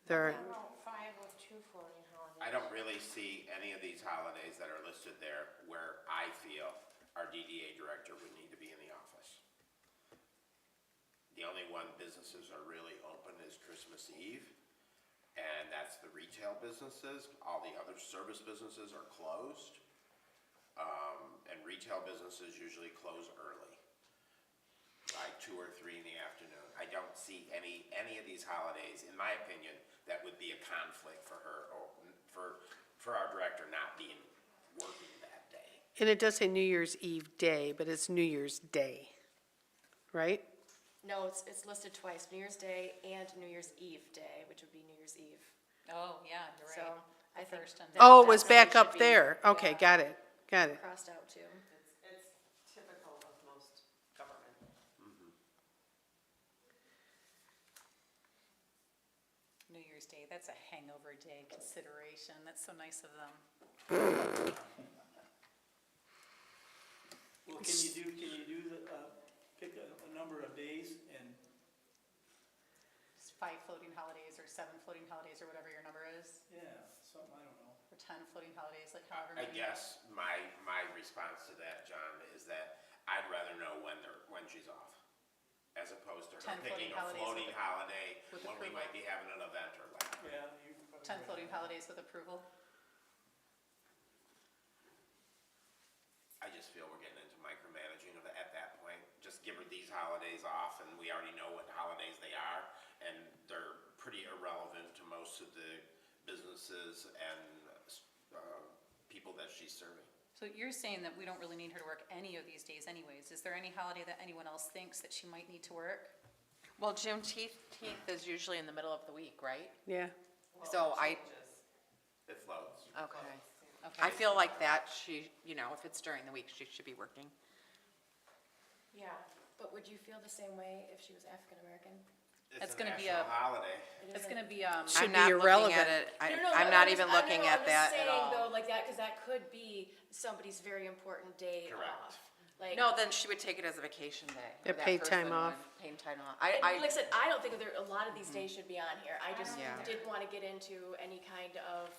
There, How about 5 with 2 floating holidays? I don't really see any of these holidays that are listed there where I feel our DDA director would need to be in the office. The only one businesses are really open is Christmas Eve, and that's the retail businesses. All the other service businesses are closed. And retail businesses usually close early, by 2 or 3 in the afternoon. I don't see any of these holidays, in my opinion, that would be a conflict for her, or for our director not being working that day. and it does say New Year's Eve day, but it's New Year's Day, right? No, it's listed twice, New Year's Day and New Year's Eve Day, which would be New Year's Eve. Oh, yeah, you're So right. I The think first and- that- Oh, it was that's where we back up should be, there. Okay, yeah, got it, got it. crossed out too. It's typical of most government. New Year's Day, that's a hangover day consideration. That's so nice of them. Well, can you do pick a number of days and, It's 5 floating holidays or 7 floating holidays or whatever your number is, yeah, something, I don't know. or 10 floating holidays, like however I many. guess my response to that, John, is that I'd rather know when she's off, as opposed to her 10 picking floating a holidays floating with- holiday with when we approval. might be having an event or whatever. Yeah. you probably 10 right. floating holidays with approval. I just feel we're getting into micromanaging of it at that point. Just give her these holidays off, and we already know what holidays they are, and they're pretty irrelevant to most of the businesses and people that she's serving. So you're saying that we don't really need her to work any of these days anyways. Is there any holiday that anyone else thinks that she might need to work? Well, Juneteenth is usually in the middle of the week, right? Yeah. So I, It floats. okay. Okay. I feel like that she, if it's during the week, she should be working. Yeah, But would you feel the same way if she was African-American? That's It's a gonna be national a- holiday. It It's isn't? gonna be, Should I'm be not looking irrelevant. at it, No, I'm not even just- looking I know, at that I'm at just saying all. though, like that, because that could be somebody's very important day Correct. off. Like, No, then she would take it as a vacation day. Yeah, or that paid time person off. would. Paid time off. and I, like I said, I don't think there, a lot of these days should be on here. I just Yeah. didn't want to get into any kind of,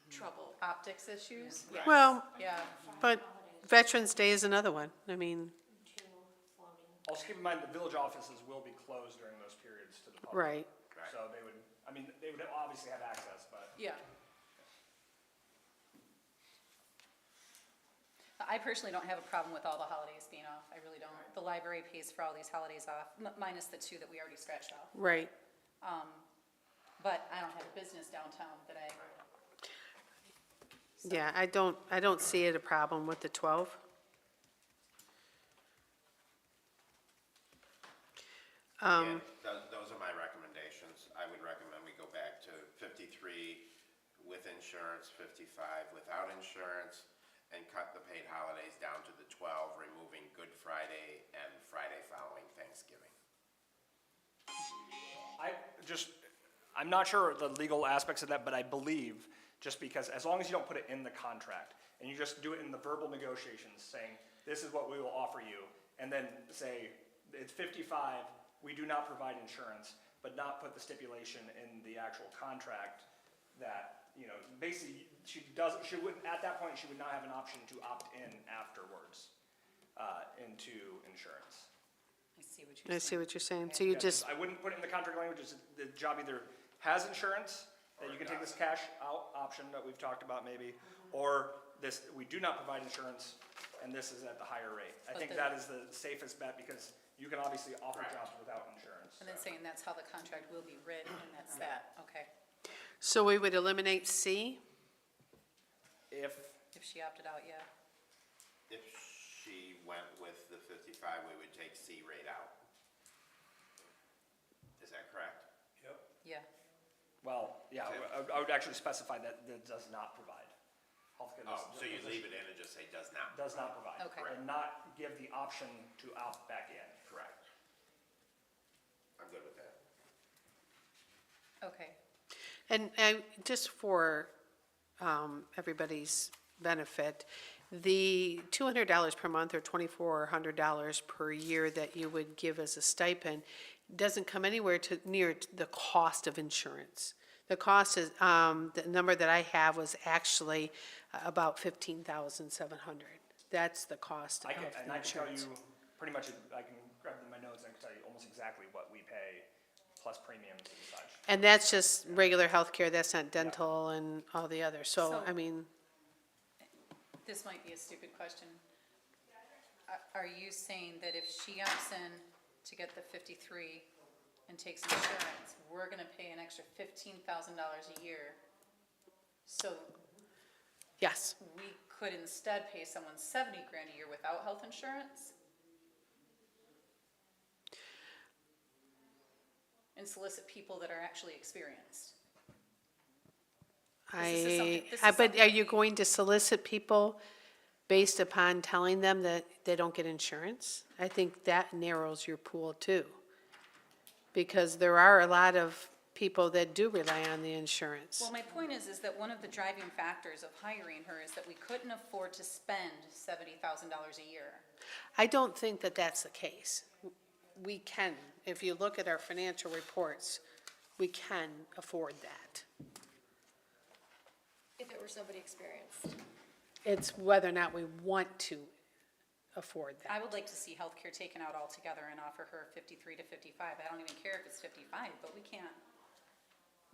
trouble. optics issues, Yeah. Well, yeah. but Veterans Day is another one. I mean, Also keep in mind, the village offices will be closed during those periods to the public. right. So they would, I mean, they would obviously have access, but. Yeah. I personally don't have a problem with all the holidays being off, I really don't. The library pays for all these holidays off, minus the two that we already scratched off. Right. But I don't have a business downtown that I, Yeah, I don't see it a problem with the 12. Again, those are my recommendations. I would recommend we go back to 53 with insurance, 55 without insurance, and cut the paid holidays down to the 12, removing Good Friday and Friday following Thanksgiving. I'm not sure the legal aspects of that, but I believe, just because, as long as you don't put it in the contract, and you just do it in the verbal negotiations, saying, this is what we will offer you, and then say, it's 55, we do not provide insurance, but not put the stipulation in the actual contract that, you know, basically, she would, at that point, she would not have an option to opt in afterwards, into insurance. I see what I you're see saying. what you're saying. So you Yeah, just, I wouldn't put it in the contract language, it's, the job either has insurance, that you can take this cash out option that we've talked about maybe, or this, we do not provide insurance, and this is at the higher rate. I But think the- that is the safest bet, because you can obviously offer Correct. jobs without insurance. And then saying that's how the contract will be written, and that's that, okay. so we would eliminate C? If, If she opted out, yeah. If she went with the 55, we would take C rate out. Is that correct? yep, Yeah. well, yeah, I would actually specify that it does not provide. Healthcare Oh, so you leave it in and just say does not? does not provide. Okay. And not give the option to opt back in. Correct. I'm good with that. Okay. And just for everybody's benefit, the $200 per month or $2,400 per year that you would give as a stipend doesn't come anywhere near the cost of insurance. The cost is, the number that I have was actually about $15,700. That's the cost of I can tell insurance. you, pretty much, I can grab my notes and I can tell you almost exactly what we pay, plus premiums and such. And that's just regular health care. That's not dental and all the others. So, So- I mean, This might be a stupid question. Are you saying that if she opts in to get the 53 and takes insurance, we're gonna pay an extra $15,000 a year? So yes. we could instead pay someone 70 grand a year without health insurance? And solicit people that are actually experienced? This is something- this is But something are you we- going to solicit people based upon telling them that they don't get insurance? I think that narrows your pool too. Because there are a lot of people that do rely on the insurance. Well, my point is that one of the driving factors of hiring her is that we couldn't afford to spend $70,000 a year. I don't think that that's the case. We can, if you look at our financial reports, we can afford that. If it were somebody experienced. It's whether or not we want to afford I that. would like to see healthcare taken out altogether and offer her 53 to 55. I don't even care if it's 55, but we can't.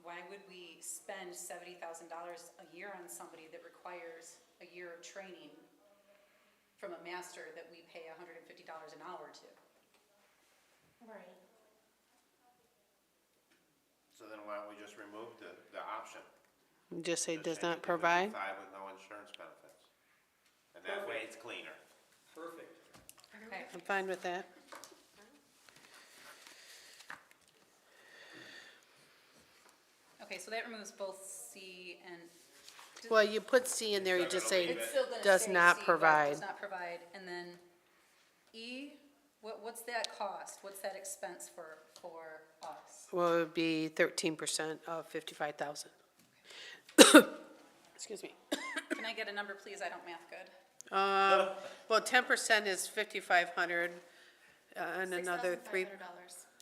Why would we spend $70,000 a year on somebody that requires a year of training from a master that we pay $150 an hour to? Right. So then why don't we just remove the option? Just say Just does change not it to provide. 55 with no insurance benefits. And that way it's cleaner. Perfect. Okay. I'm fine with that. Okay, so that removes both C and. Well, you put C in there, you just say It's still gonna does say not C, but provide. Does not provide, and then E, What's that cost? What's that expense for us? Well, it would be 13% of 55,000. Excuse me. Can I get a number, please? I don't math good. Well, 10% is 5,500, and another three, $6,500.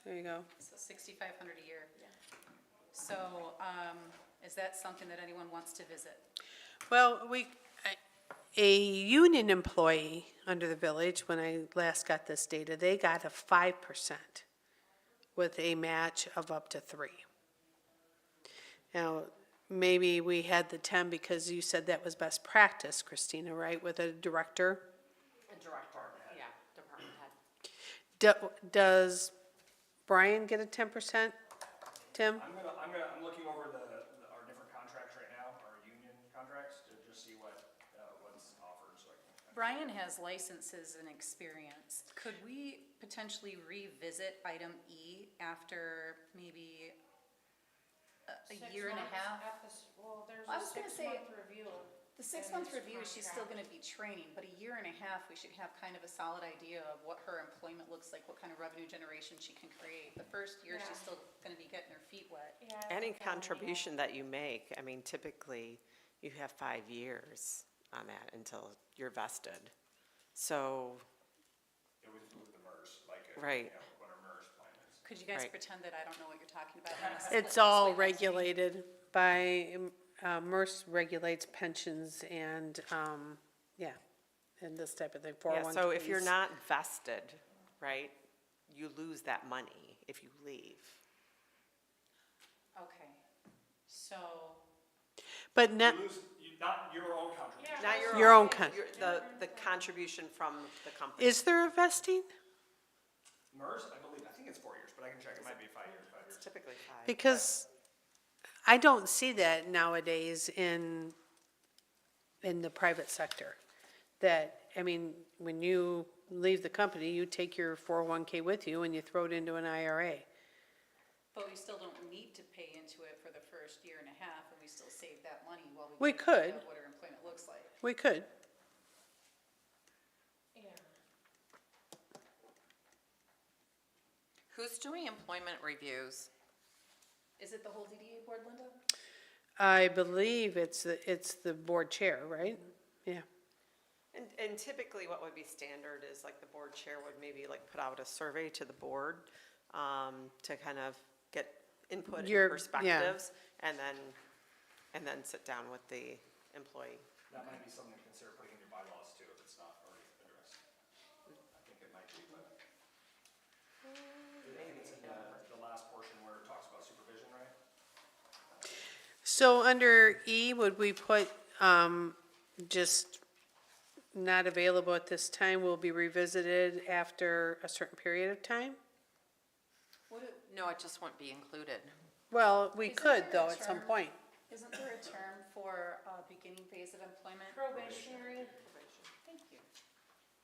there you go. So 6,500 a year. So, is that something that anyone wants to visit? Well, a union employee under the village, when I last got this data, they got a 5% with a match of up to 3. Now, maybe we had the 10 because you said that was best practice, Christina, right, with a director? A director, yeah, department head. Does Brian get a 10%, Tim? I'm looking over our different contracts right now, our union contracts, to just see what's offered, so I can. Brian has licenses and experience. Could we potentially revisit item E after maybe a year and a half? Well, there's I a was gonna say- 6-month review. The 6-month review, she's still gonna be training, but a year and a half, we should have kind of a solid idea of what her employment looks like, what kind of revenue generation she can create. The first year, she's Yeah. still gonna be getting her feet wet. Yeah, I Any think that would be contribution that you make, I mean, typically, you have 5 years on that until you're vested. So, It would include the MERS, like, Right. you know, what our MERS plan is. Could you guys Right. pretend that I don't know what you're talking about? and split It's this all way next week? regulated by, MERS regulates pensions and, yeah, and this type of thing, 401Ks. yeah, so if you're not vested, right, you lose that money if you leave. Okay, so, But not, You lose, not your own contribution. Not Your own the contribution from the company. is there a vesting? MERS, I think it's 4 years, but I can check, it might be 5 years, 5 years. It's typically 5. Because I don't see that nowadays in the private sector. That, I mean, when you leave the company, you take your 401K with you and you throw it into an IRA. but we still don't need to pay into it for the first year and a half, and we still save that money while We we get an idea could. of what our employment looks like. We could. Yeah. Who's doing employment reviews? Is it the whole DDA board, Linda? I believe it's the board chair, right? Yeah. And typically what would be standard is like the board chair would maybe like put out a survey to the board to kind of get input Your- and perspectives and then sit down with the employee. That might be something to consider putting in your bylaws too, if it's not already addressed. I think it might be, but. I think it's in the last portion where it talks about supervision, right? So under E, would we put, just not available at this time, will be revisited after a certain period of time? No, it just wouldn't be included. Well, we Isn't could there a though, at some term? point. Isn't there a term for beginning phase of employment? Probationary, Thank you.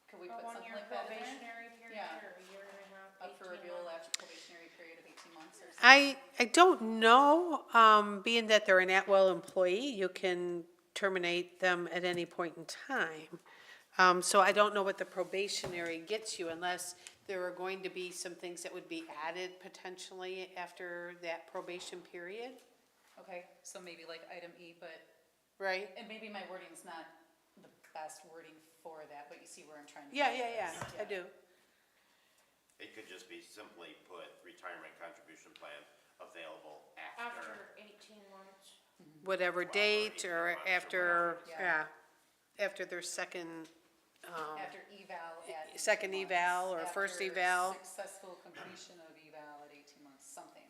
Could we a put something one-year like that in there? probationary period, Yeah. or a year and a half, Up for 18 renewal months. after probationary period of 18 months or something? I don't know, being that they're an at-will employee, you can terminate them at any point in time. So I don't know what the probationary gets you unless there are going to be some things that would be added potentially after that probation period, Okay, so maybe like item E, but, right? and maybe my wording's not the best wording for that, but you see where I'm trying to. Yeah, go yeah, with yeah, this. I do. It could just be simply put retirement contribution plan available After 18 months. Whatever date or 18 months or after, whatever. yeah, after their second, After eval at 18 second eval or months, first after eval. Successful completion of eval at 18 months, something.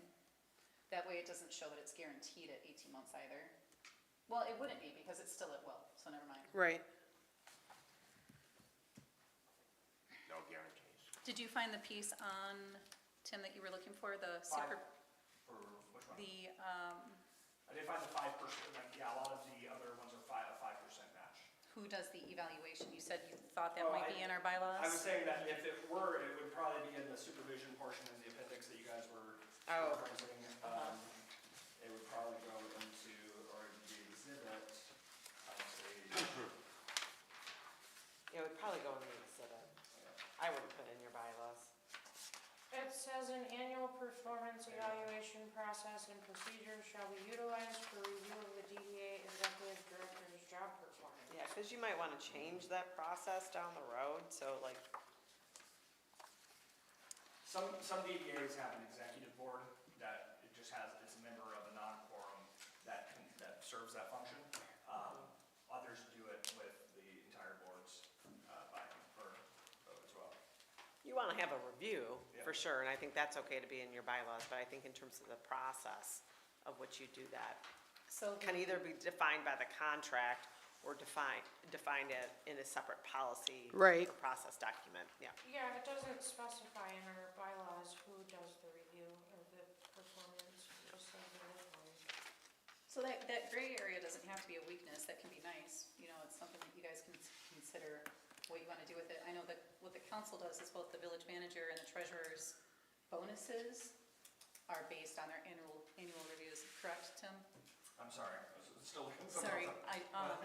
That way it doesn't show that it's guaranteed at 18 months either. Well, it wouldn't be because it's still at will, so never mind. right. No guarantees. Did you find the piece on, Tim, that you were looking for, the super, For which one? the, I did find the 5%, like, yeah, a lot of the other ones are a 5% match. who does the evaluation? You said you thought that Oh, might be in our bylaws? I was saying that if it were, it would probably be in the supervision portion in the appendix that you guys were Oh. referencing. It would probably go into, or the exhibit, I'd say, It would probably go in the exhibit. I wouldn't put in your bylaws. says an annual performance evaluation process and procedures shall be utilized for review of the DDA executive director's job performance. Yeah, because you might want to change that process down the road, so like, Some DDAs have an executive board that it just has, it's a member of a non-quorum that serves that function. Others do it with the entire board's vote as well. you want to have a review, for Yeah. sure, and I think that's okay to be in your bylaws, but I think in terms of the process of which you do that, So can either be defined by the contract or defined it in a separate policy. Right. Or process document, yeah. Yeah, it doesn't specify in our bylaws who does the review of the performance, just like the other one. So that gray area doesn't have to be a weakness, that can be nice, you know, it's something that you guys can consider what you wanna do with it. I know that what the council does is both the village manager and the treasurer's bonuses are based on their annual reviews, correct, Tim? I'm sorry, I was still looking something Sorry, else up.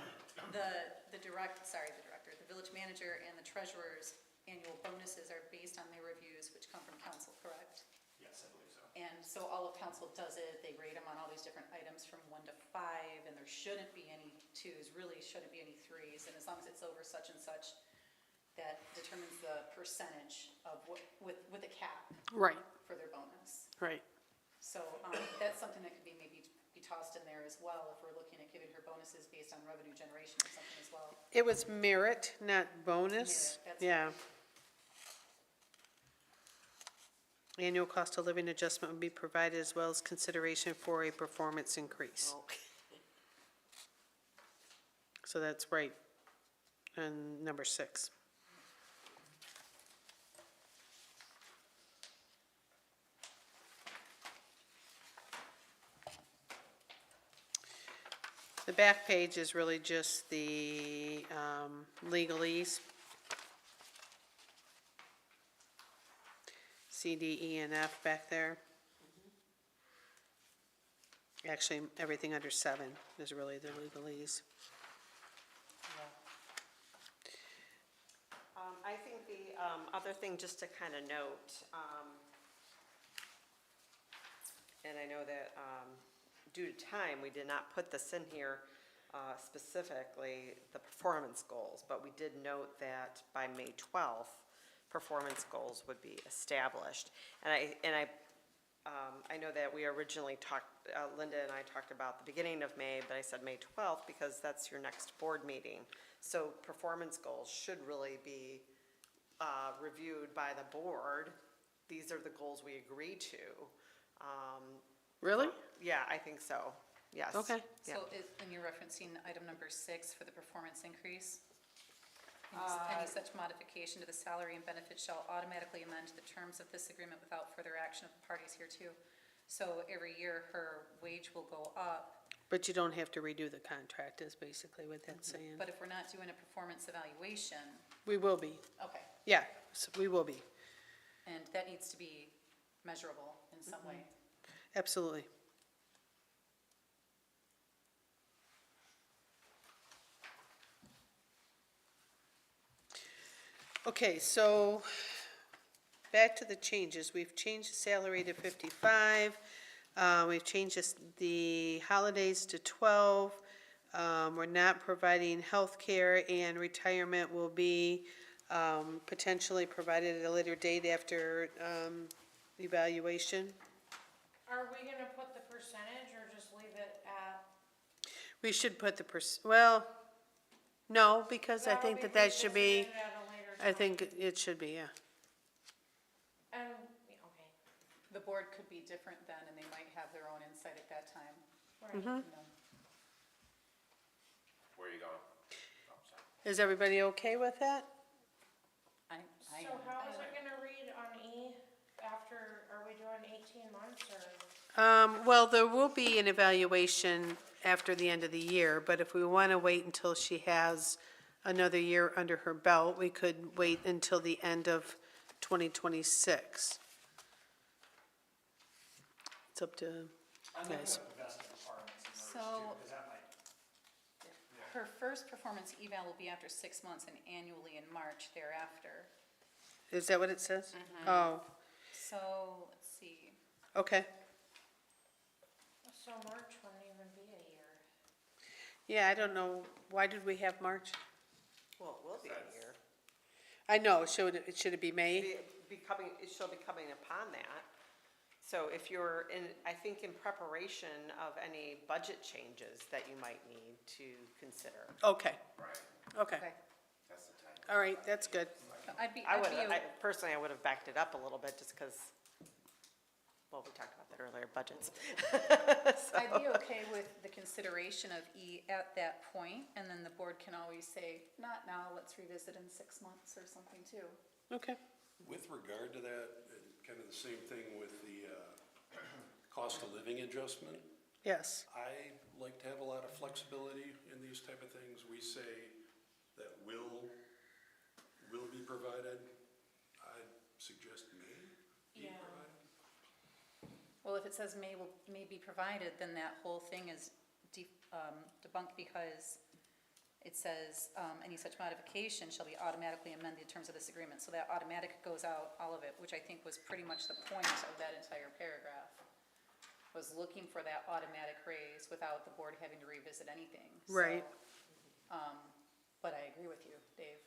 the village manager and the treasurer's annual bonuses are based on their reviews, which come from council, correct? Yes, I believe so. And so all of council does it, they rate them on all these different items from 1 to 5, and there shouldn't be any 2s, really shouldn't be any 3s, and as long as it's over such and such, that determines the percentage of what, with a cap Right, for their bonus. right. So, that's something that could be maybe be tossed in there as well, if we're looking at giving her bonuses based on revenue generation or something as well. It was merit, not bonus. Merit, that's Yeah. Annual cost of living adjustment would be provided as well as consideration for a performance increase. Oh. So that's right. And number 6. The back page is really just the legalese. C, D, E, and F back there. Actually, everything under 7 is really the legalese. I think the other thing, just to kind of note, and I know that due to time, we did not put this in here specifically, the performance goals, but we did note that by May 12th, performance goals would be established. And I know that we originally talked, Linda and I talked about the beginning of May, but I said May 12th because that's your next board meeting. So performance goals should really be reviewed by the board. These are the goals we agree to. Really? Yeah, I think so, yes. Okay. Yeah. So and you're referencing item number 6 for the performance increase? Any such modification to the salary and benefits shall automatically amend the terms of this agreement without further action of the parties hereto. So every year, her wage will go up, But you don't have to redo the contract, is basically what that's saying. but if we're not doing a performance evaluation, We will be. okay, Yeah, we will be. and that needs to be measurable in some way. Absolutely. Okay, so back to the changes. We've changed the salary to 55. We've changed the holidays to 12. We're not providing health care, and retirement will be potentially provided at a later date after evaluation. Are we gonna put the percentage or just leave it at? We should put the well, no, because I think that should be, revisited at a later I time? think it should be, yeah. And, yeah, okay, The board could be different then, and they might have their own insight at that time. right. You know. Where are you going? Oh, sorry. Is everybody okay with that? I So am. how is it gonna read on E after, are we doing 18 months or? Well, there will be an evaluation after the end of the year, but if we want to wait until she has another year under her belt, we could wait until the end of 2026. It's up to I'm looking Yes. at the vesting requirements in those So- too, because that might, Her first performance eval will be after 6 months and annually in March thereafter. Is that what it says? Oh, So, let's see. Okay. So March wouldn't even be a year. Yeah, I don't know, why did we have March? Well, it will be a year. I know, should it be May? She'll be coming upon that. So if you're in, I think in preparation of any budget changes that you might need to consider. Okay, Right, okay, Okay. that's the time. all right, that's good. I would, personally, I would have backed it up a little bit just because, well, we talked about that earlier, budgets. I'd be okay with the consideration of E at that point, and then the board can always say, not now, let's revisit in 6 months or something too. Okay, With regard to that, and kind of the same thing with the cost of living adjustment, yes, I like to have a lot of flexibility in these type of things. We say that will be provided. I suggest may be Yeah. provided. Well, if it says may be provided, then that whole thing is debunked because it says, any such modification shall be automatically amended in terms of this agreement. So that automatic goes out, all of it, which I think was pretty much the point of that entire paragraph, was looking for that automatic raise without the board having to revisit anything. So, Right. But I agree with you, Dave.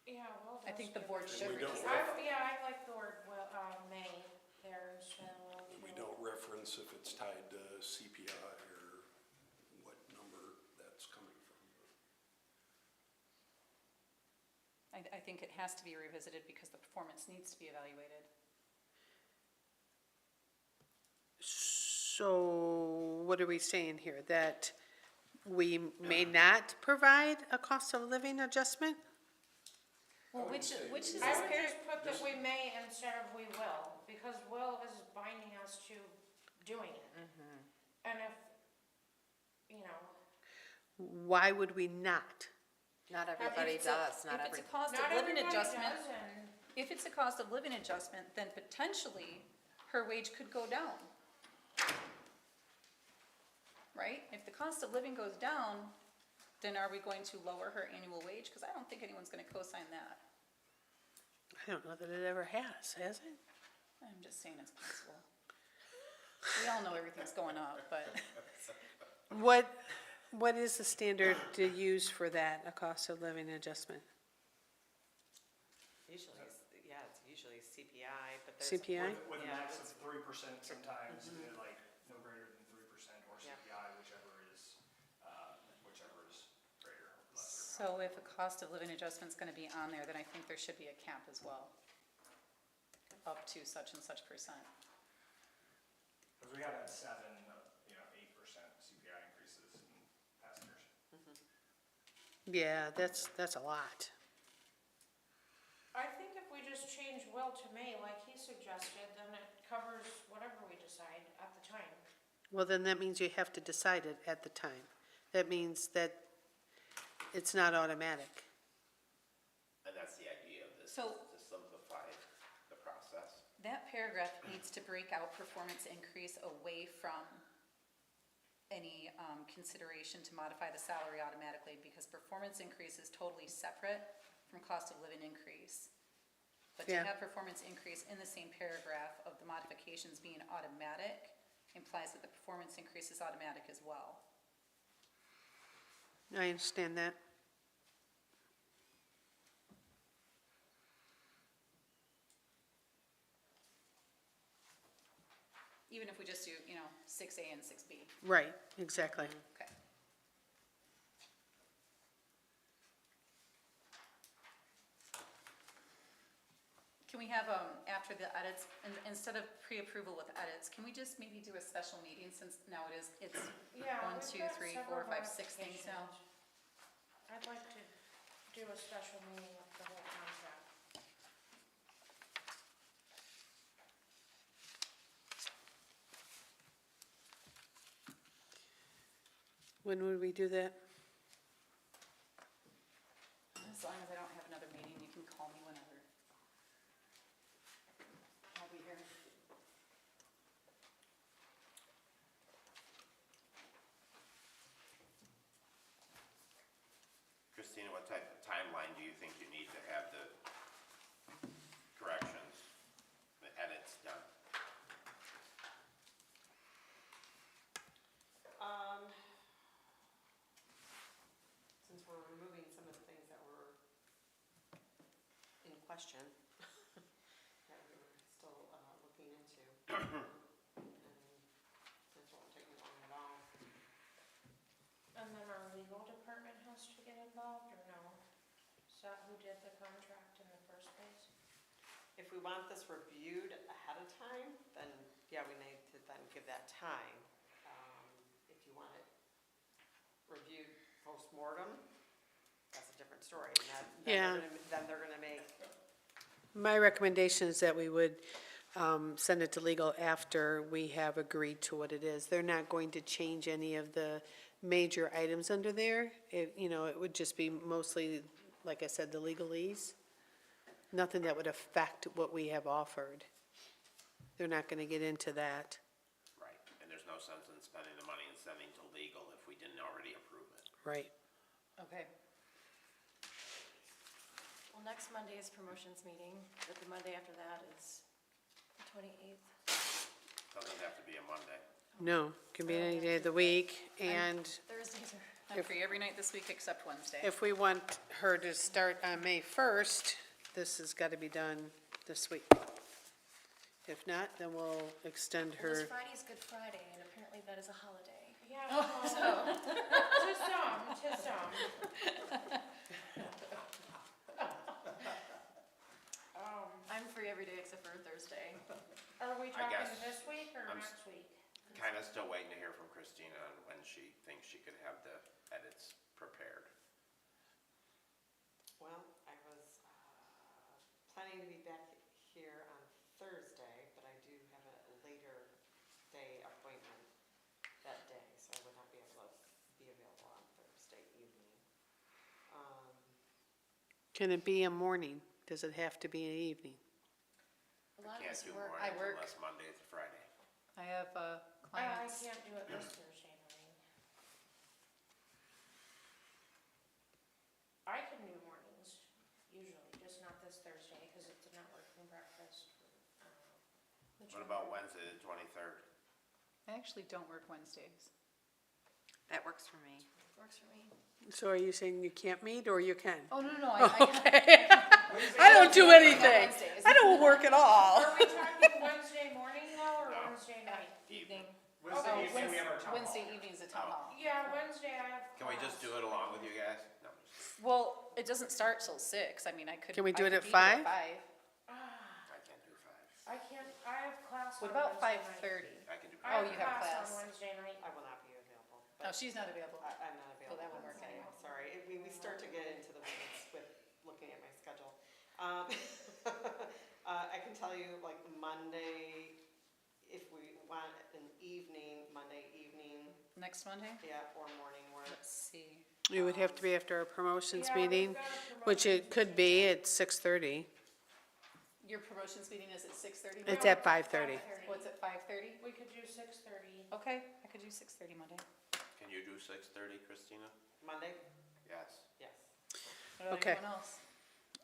Yeah, well. I think the board should we don't revisit. I like the word will, may there instead of. We don't reference if it's tied to CPI or what number that's coming from. I think it has to be revisited because the performance needs to be evaluated. so what are we saying here, that we may not provide a cost of living adjustment? Well, which is I this would paragraph? just put that we may instead of we will, because will is binding us to doing it. And if, you know, Why would we not? Not everybody If it's a- does, not If every, it's a cost not of living everybody adjustment, does, and if it's a cost of living adjustment, then potentially her wage could go down. Right? If the cost of living goes down, then are we going to lower her annual wage? Because I don't think anyone's gonna co-sign that. I don't know that it ever has it? I'm just saying it's possible. We all know everything's going up, but What is the standard to use for that, a cost of living adjustment? Usually, it's usually CPI, but there's. CPI? With a Yeah, max of it's- 3% sometimes, like no greater than 3% or Yeah. CPI, whichever is greater or lesser. so if a cost of living adjustment's gonna be on there, then I think there should be a cap as well. Up to such and such percent. Because we have had 8% CPI increases in past years. Yeah, that's a lot. I think if we just change will to may, like he suggested, then it covers whatever we decide at the time. Well, then that means you have to decide it at the time. That means that it's not automatic. And that's the idea of this, So- is to simplify the process. That paragraph needs to break out performance increase away from any consideration to modify the salary automatically, because performance increase is totally separate from cost of living increase. But to Yeah. have performance increase in the same paragraph of the modifications being automatic implies that the performance increase is automatic as well. I understand that. Even if we just do, 6A and 6B. Right, exactly. Okay. Can we have, after the edits, instead of pre-approval with edits, can we just maybe do a special meeting since now it's Yeah. 1, we've 2, got 3, several 4, 5, 6 things now? modifications. I'd like to do a special meeting with the whole contract. When would we do that? As long as I don't have another meeting, you can call me whenever. I'll be here. Christina, what type of timeline do you think you need to have the corrections, the edits done? Since we're removing some of the things that were in question, that we were still looking into. And since it won't take me long at all. And then our legal department has to get involved, or no? Is that who did the contract in the first place? If we want this reviewed ahead of time, then, yeah, we need to then give that time. If you want it reviewed post-mortem, that's a different story. And Yeah. Then they're gonna make, My recommendation is that we would send it to legal after we have agreed to what it is. They're not going to change any of the major items under there. It would just be mostly, like I said, the legalese. Nothing that would affect what we have offered. They're not gonna get into that. Right, and there's no sense in spending the money and sending to legal if we didn't already approve it. Right. Okay. Well, next Monday is promotions meeting, but the Monday after that is the 28th. Doesn't have to be a Monday. No, can be any day of the week, and Thursdays are, I'm free every night this week except Wednesday. if we want her to start on May 1st, this has got to be done this week. If not, then we'll extend well, her. this Friday's Good Friday, and apparently that is a holiday. Yeah, well, to some. I'm free every day except for Thursday. Are we I talking guess this week or I'm next week? Kinda still waiting to hear from Christina on when she thinks she could have the edits prepared. well, I was planning to be back here on Thursday, but I do have a later day appointment that day, so I would not be able to be available on Thursday evening. Can it be a morning? Does it have to be an evening? A lot of Can't us do work. mornings work. unless Monday to Friday. I have I clients. can't do it this Thursday morning. I can do mornings, usually, just not this Thursday, because it's a networking breakfast. What about Wednesday the 23rd? I actually don't work Wednesdays. That works for me. Works for me. So are you saying you can't meet, or you can? Oh, no, Okay. I don't do anything. Wednesdays. I don't work at all. Are we talking Wednesday morning though, or No. Wednesday night? Evening. Wednesday evening, we have our town hall. Wednesday evening's a town hall. Yeah, Wednesday I have. Can we just do it along with you guys? No. Well, it doesn't start till 6. I mean, I could. Can we do I it could at be here 5? I can't do 5. I can't, I have class What on about Wednesday night. 5:30? I can do I Oh, you have class. on Wednesday night. I will not be available. Oh, she's not available. I'm not available. Oh, that won't work Wednesday, anyway. Sorry, we start to get into the weeds with looking at my schedule. I can tell you, like, Monday, if we want an evening, Monday evening, Next Monday? yeah, or morning work. Let's see. It would have to be after our promotions Yeah, we've meeting, got a which it promotions could be at 6:30. Your promotions meeting is at 6:30? It's at 5:30. What's at 5:30? We could do 6:30. Okay, I could do 6:30 Monday. Can you do 6:30, Christina? Monday? Yes. Yes. What about Okay. anyone else?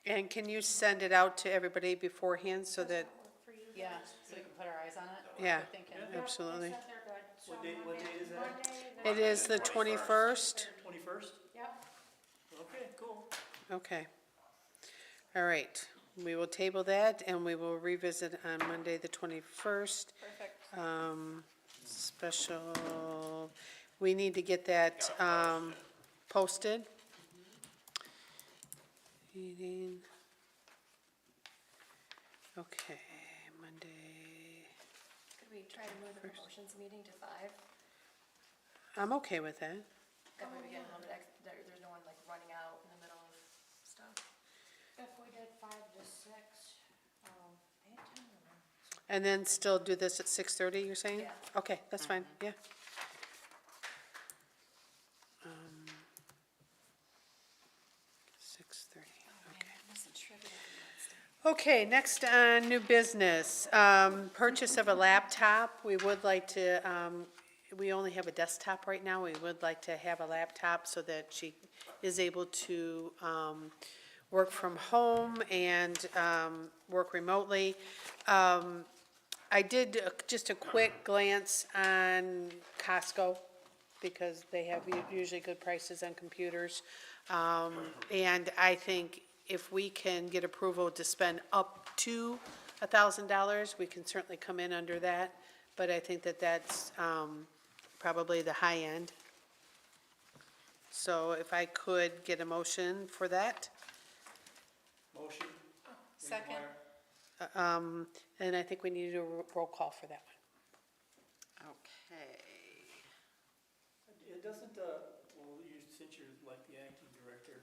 And can you send it out to everybody beforehand so that, Work for you Yeah, guys? so we can put our eyes on it? Yeah. Good thinking. Yep, they absolutely. said they're good. So What date- what Monday- date is that? Monday the- It is the 21st? 21st? Yep. Okay, cool. Okay. All right. We will table that and we will revisit on Monday, the 21st. Perfect. Special, we need to get that posted. Meeting. Okay, Monday. Could we try to move the promotions meeting to 5? I'm okay with that. That way we get a little bit, there's no one like running out in the middle of stuff. If we did 5 to 6, I had 10 of them. And then still do this at 6:30, you're saying? Yeah. Okay, that's fine, yeah. 6:30, okay. Listen, trivia on Wednesday. Okay, next on new business, purchase of a laptop. We would like to we only have a desktop right now. We would like to have a laptop so that she is able to work from home and work remotely. I did just a quick glance on Costco, because they have usually good prices on computers. And I think if we can get approval to spend up to $1,000, we can certainly come in under that. But I think that that's probably the high end. So if I could get a motion for that, Motion? Second. Winklemeyer? and I think we need to do a roll call for that one. Okay. It doesn't, well, you, since you're like the acting director,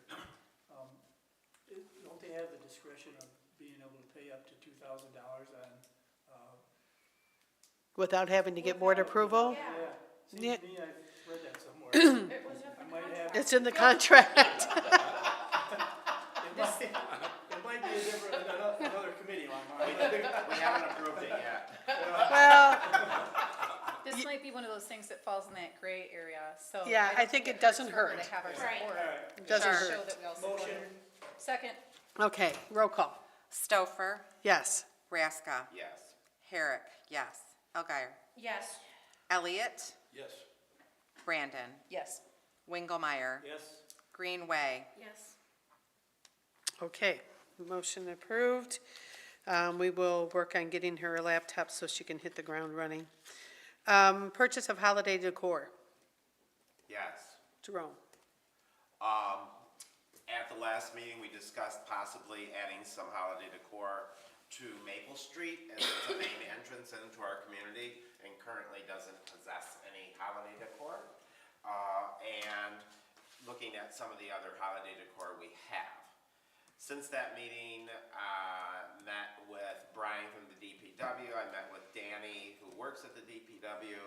don't they have the discretion of being able to pay up to $2,000 on? Without having to get board approval? Yeah. Seems Yeah. to me, I've read that somewhere. It was I might have, It's in the contract. it might be a different, another committee line. We haven't approved it yet. Well, This might be one of those things that falls in that gray area, so. Yeah, don't I think it hurts doesn't for her hurt. To have our Right. support. it doesn't To Show hurt. that we all support Motion. her. Second, Okay, roll call. Stouffer, Yes. Raska, Yes. Herrick, yes. Elguyer, Yes. Elliott, Yes. Brandon, yes. Wingelmeyer, Yes. Greenway, Yes. Okay, motion approved. We will work on getting her a laptop so she can hit the ground running. Purchase of holiday decor. Yes. Jerome. At the last meeting, we discussed possibly adding some holiday decor to Maple Street, as it's a main entrance into our community, and currently doesn't possess any holiday decor. And looking at some of the other holiday decor we have. Since that meeting, met with Brian from the DPW, I met with Danny, who works at the DPW,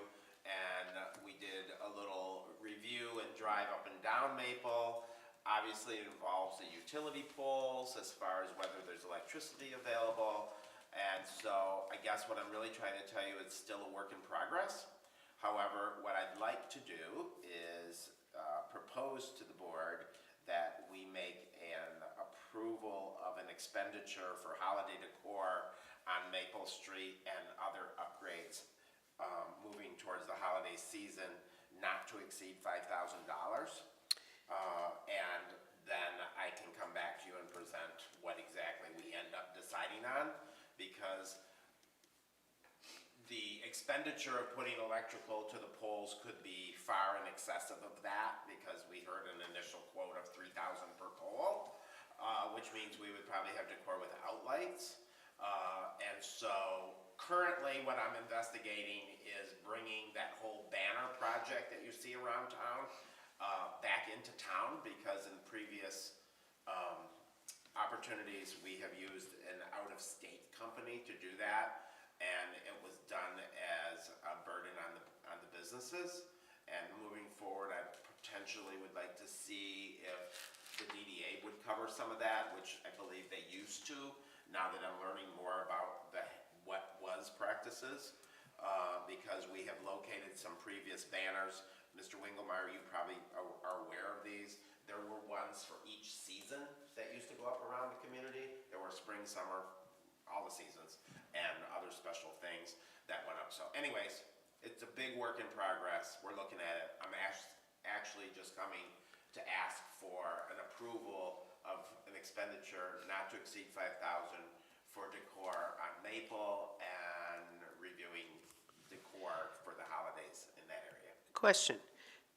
and we did a little review and drive up and down Maple. Obviously, it involves the utility poles as far as whether there's electricity available. And so I guess what I'm really trying to tell you, it's still a work in progress. However, what I'd like to do is propose to the board that we make an approval of an expenditure for holiday decor on Maple Street and other upgrades moving towards the holiday season, not to exceed $5,000. And then I can come back to you and present what exactly we end up deciding on, because the expenditure of putting electrical to the poles could be far in excessive of that, because we heard an initial quote of $3,000 per pole, which means we would probably have decor without lights. And so currently what I'm investigating is bringing that whole banner project that you see around town back into town, because in previous opportunities, we have used an out-of-state company to do that, and it was done as a burden on the businesses. And moving forward, I potentially would like to see if the DDA would cover some of that, which I believe they used to, now that I'm learning more about what was practices, because we have located some previous banners. Mr. Wingelmeyer, you probably are aware of these. There were ones for each season that used to go up around the community. There were spring, summer, all the seasons, and other special things that went up. So anyways, it's a big work in progress. We're looking at it. I'm actually just coming to ask for an approval of an expenditure not to exceed $5,000 for decor on Maple and reviewing decor for the holidays in that area. Question.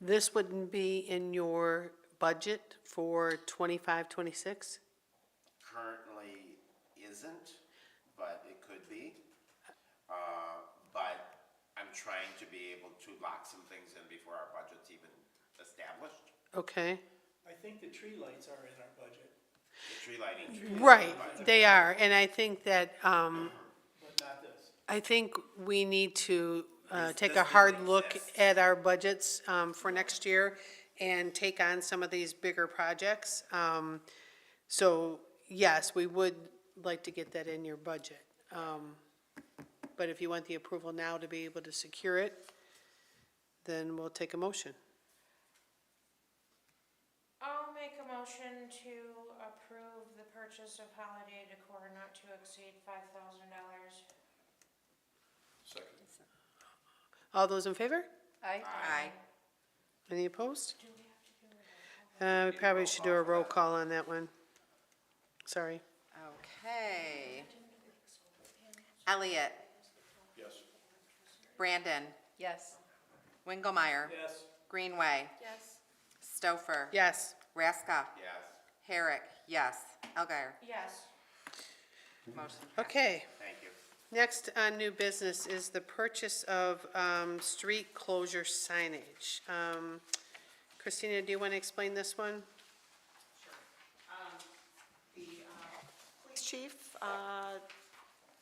This wouldn't be in your budget for 25, 26? Currently isn't, but it could be. But I'm trying to be able to lock some things in before our budget's even established. Okay. I think the tree lights are in our budget, The tree lighting. tree Right, budget. they are, and I think that, but not this. I think we need to take This a hard didn't look exist. at our budgets for next year and take on some of these bigger projects. So, yes, we would like to get that in your budget. But if you want the approval now to be able to secure it, then we'll take a motion. I'll make a motion to approve the purchase of holiday decor not to exceed $5,000. Second. All those in favor? Aye. Any opposed? We probably should do a roll call on that one. Sorry. Okay. Elliot, Yes. Brandon, Yes. Wingelmeyer, Yes. Greenway, Yes. Stouffer. Yes. Raska, Yes, Herrick, yes. Elgire, Yes. motion passed. Okay. thank you. Next on new business is the purchase of street closure signage. Christina, do you want to explain this one? The police chief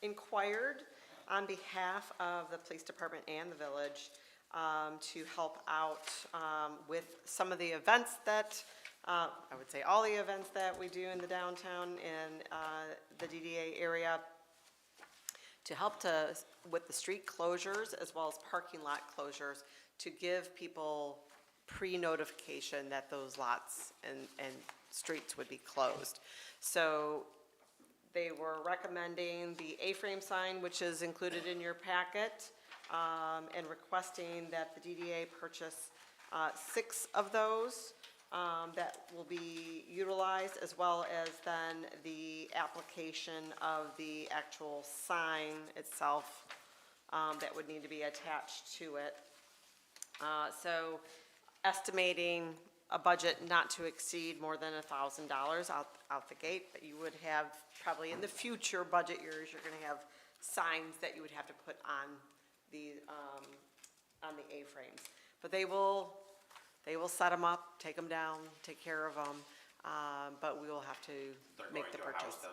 inquired on behalf of the police department and the village to help out with some of the events that, I would say all the events that we do in the downtown and the DDA area, to help with the street closures as well as parking lot closures, to give people pre-notification that those lots and streets would be closed. So they were recommending the A-frame sign, which is included in your packet, and requesting that the DDA purchase 6 of those that will be utilized, as well as then the application of the actual sign itself that would need to be attached to it. So estimating a budget not to exceed more than $1,000 out the gate, but you would have, probably in the future budget years, you're gonna have signs that you would have to put on the A-frames. But they will set them up, take them down, take care of them, but we will have to They're going make the to a house purchase. then?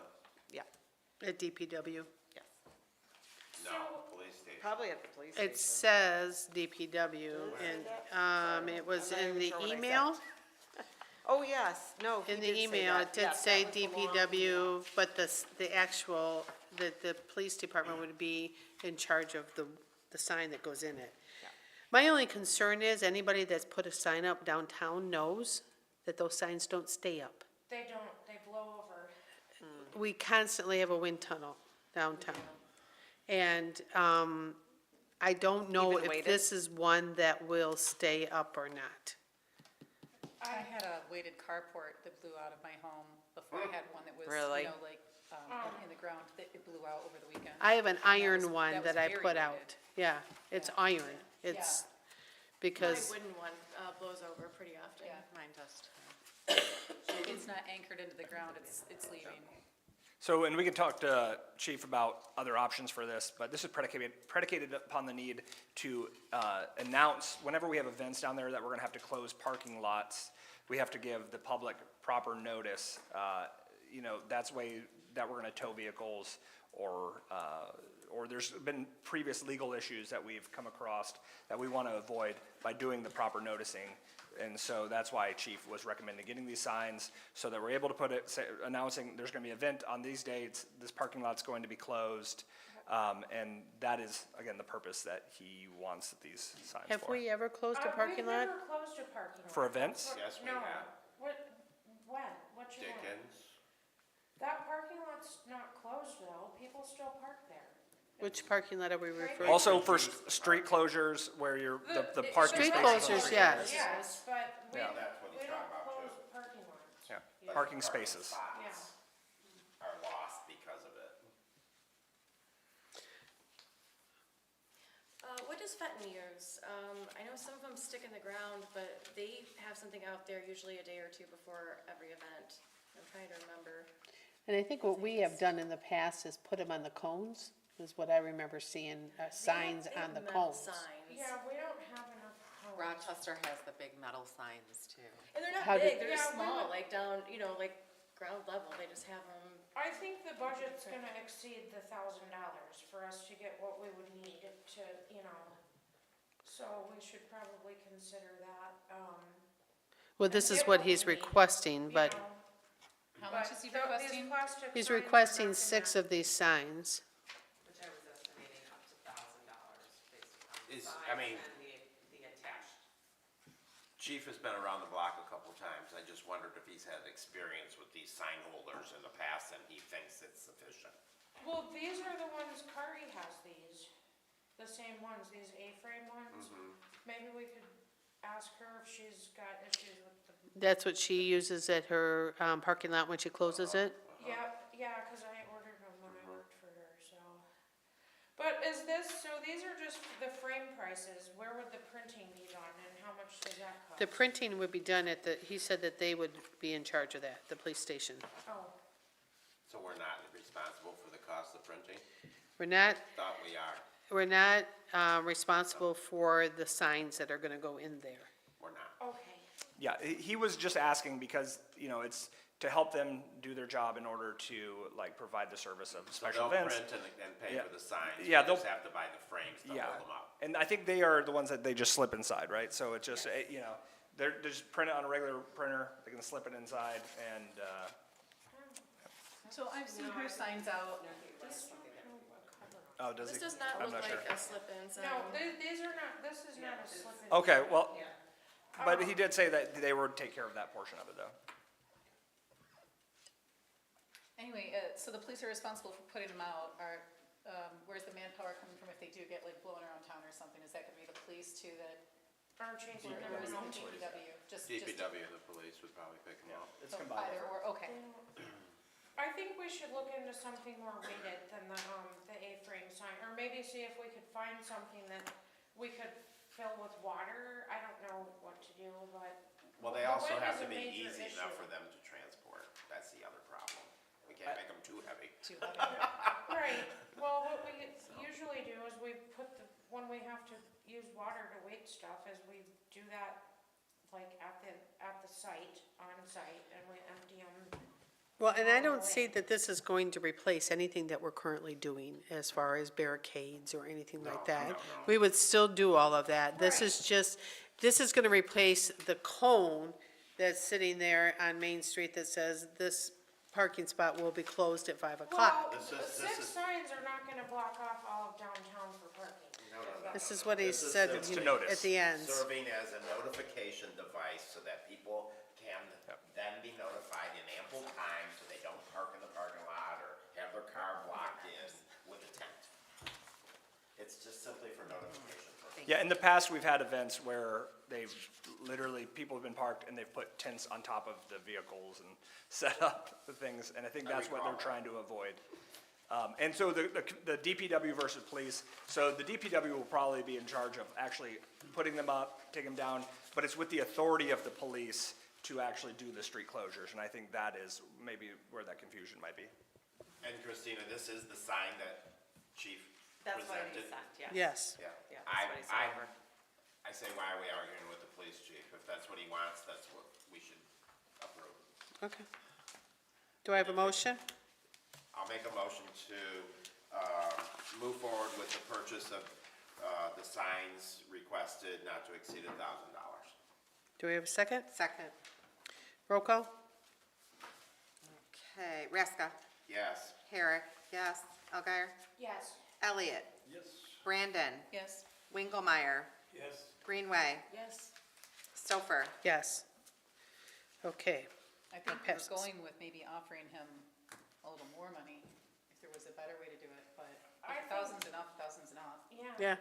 Yeah, At DPW. yes, No, police station. probably at the police station. It says DPW, and it was I'm not in even the sure what I said. email. Oh, yes, no, he In did the say email, that. it did Yes, say that was the long email. DPW, but the actual, the police department would be in charge of the sign that goes in it. Yeah. My only concern is anybody that's put a sign up downtown knows that those signs don't stay up. They don't, they blow over. We constantly have a wind tunnel downtown. And I don't know Even if weighted? this is one that will stay up or not. I had a weighted carport that blew out of my home before I had one that was, Really? you know, like, in the ground, that it blew out over the weekend. I have an And that iron was- one that was that I very put weighted. out. Yeah, it's iron. It's My because, wooden one blows over pretty often. Yeah. Mine does too. It's not anchored into the ground, it's leaving. So, and we can talk to Chief about other options for this, but this is predicated upon the need to announce, whenever we have events down there that we're gonna have to close parking lots, we have to give the public proper notice. You know, that's way that we're gonna tow vehicles, or there's been previous legal issues that we've come across that we wanna avoid by doing the proper noticing. And so that's why Chief was recommending getting these signs, so that we're able to put it, announcing there's gonna be an event on these dates, this parking lot's going to be closed. And that is, again, the purpose that he wants these signs for. have we ever closed a parking lot? We've never closed a parking lot. For events? Yes, we No. have. When? What you want? Dickens. That parking lot's not closed though, people still park there. Which parking lot are we referring to? Also for street closures where the parking Street spaces. closures, yes. Yes, but we, Yeah. That's what we he's don't talking about close too. parking lots. Yeah, parking spaces. Spots are lost because of it. What does Fenton use? I know some of them stick in the ground, but they have something out there usually a day or two before every event. I'm trying to remember. And I think what we have done in the past is put them on the cones, is what I remember seeing, signs They have on the metal cones. Signs. Yeah, we don't have enough cones. Rochester has the big metal signs too. And they're How not did- big, they're just Yeah, we small, would- like down, like ground level, they just have them. I think the budget's gonna exceed the $1,000 for us to get what we would need to, so we should probably consider that, Well, this is what he's requesting, but How much is he requesting? he's requesting 6 of these signs. Which I was estimating up to $1,000 based upon Is, the I size mean, and the attachment. Chief has been around the block a couple times. I just wondered if he's had experience with these sign holders in the past and he thinks it's sufficient. Well, these are the ones, Kari has these, the same ones, these A-frame ones. Maybe we could ask her if she's got issues with the, That's what she uses at her parking lot when she closes it? yeah, cause I ordered them when I worked for her, so. But is this, so these are just the frame prices, where would the printing be done and how much does that cost? The printing would be done at the, he said that they would be in charge of that, the police station. Oh, So we're not responsible for the cost of printing? We're not, Thought we are. we're not responsible for the signs that are gonna go in there. We're not. okay. Yeah, he was just asking because, you know, it's to help them do their job in order to like provide the service of So special they'll events. print and pay Yeah. for the signs. Yeah, We they'll- just have to buy the frames to Yeah, hold them up. and I think they are the ones that they just slip inside, right? So it just, you know, they're just print it on a regular printer, they can slip it inside and, So I've seen her signs out. oh, does This it? does not I'm look not sure. like a slip-in sign. No, these are not, this is not a slip-in. Okay, well, but he did say that they would take care of that portion of it though. Anyway, so the police are responsible for putting them out. Where's the manpower coming from if they do get like blown around town or something? Is that gonna be the police too that, Or chasing or is it them. DPW? Just DPW, the police would probably pick them up. It's so combined. either or, okay. I think we should look into something more weighted than the A-frame sign, or maybe see if we could find something that we could fill with water. I don't know what to do, but. Well, they the also weight have is to a be major easy enough issue. for them to transport. That's the other problem. We can't make them too heavy. Too heavy. Right, well, what we usually do is we put the, when we have to use water to weight stuff, is we do that like at the site, on site, and we empty them. Well, and I don't see that this is going to replace anything that we're currently doing as far as barricades or anything like that. We would still do all of that. This is just, this is gonna replace the cone that's sitting there on Main Street that says this parking spot will be closed at 5 o'clock. Well, the six signs are not gonna block off all of downtown for parking. This is what he This is- said it's to notice. at the end. Serving as a notification device so that people can then be notified in ample time so they don't park in the parking lot or have their car blocked in with a tent. It's just simply for notification purposes. Yeah, in the past, we've had events where they've literally, people have been parked and they've put tents on top of the vehicles and set up the things, and I think that's what they're trying to avoid. And so the DPW versus police, so the DPW will probably be in charge of actually putting them up, taking them down, but it's with the authority of the police to actually do the street closures, and I think that is maybe where that confusion might be. And Christina, this is the sign that Chief That's what he presented? sent, yes. Yes. Yeah, that's what he sent over. I say, why are we arguing with the police chief? If that's what he wants, that's what we should approve. Okay. Do I have a motion? I'll make a motion to move forward with the purchase of the signs requested not to exceed $1,000. Do we have a second? Second. Roll call? Okay, Raska, Yes. Herrick, yes. Elgire, Yes. Elliot, Yes. Brandon, Yes. Winkelmeyer, Yes. Greenway, Yes. Stouffer. Yes. Okay. I think passes. we're going with maybe offering him a little more money, if there was a better way to do it, but I if think- thousand's enough, thousand's enough. Yeah. Yeah.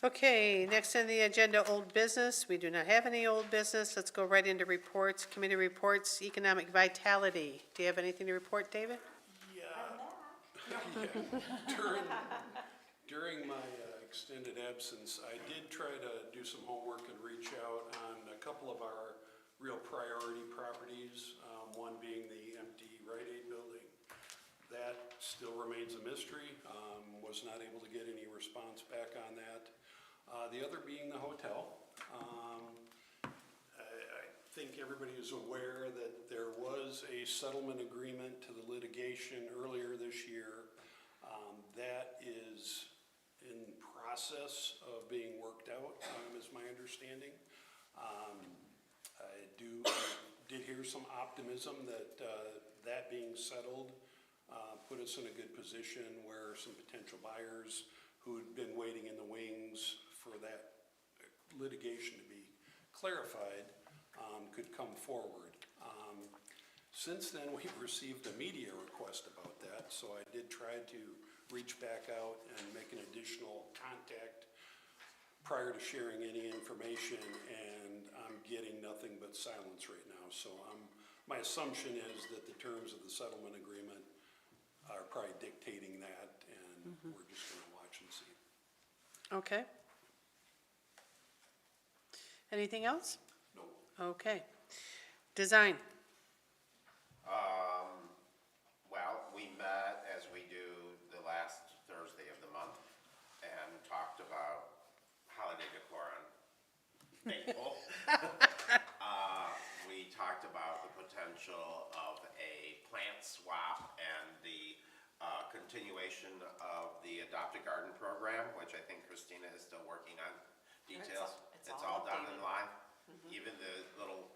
Okay, next on the agenda, old business. We do not have any old business. Let's go right into reports, committee reports, economic vitality. Do you have anything to report, David? During my extended absence, I did try to do some homework and reach out on a couple of our real priority properties, one being the empty Rite Aid building. That still remains a mystery, was not able to get any response back on that. The other being the hotel. I think everybody is aware that there was a settlement agreement to the litigation earlier this year. That is in process of being worked out, is my understanding. I did hear some optimism that that being settled put us in a good position where some potential buyers who had been waiting in the wings for that litigation to be clarified, could come forward. Since then, we've received a media request about that, so I did try to reach back out and make an additional contact prior to sharing any information, and I'm getting nothing but silence right now. So my assumption is that the terms of the settlement agreement are probably dictating that, and we're just gonna watch and see. Okay. Anything else? Nope. Okay. Design. Well, we met as we do the last Thursday of the month and talked about holiday decor on Maple. We talked about the potential of a plant swap and the continuation of the Adopt a Garden program, which I think Christina is still working on details. It's It's all all done updated. in line, even the little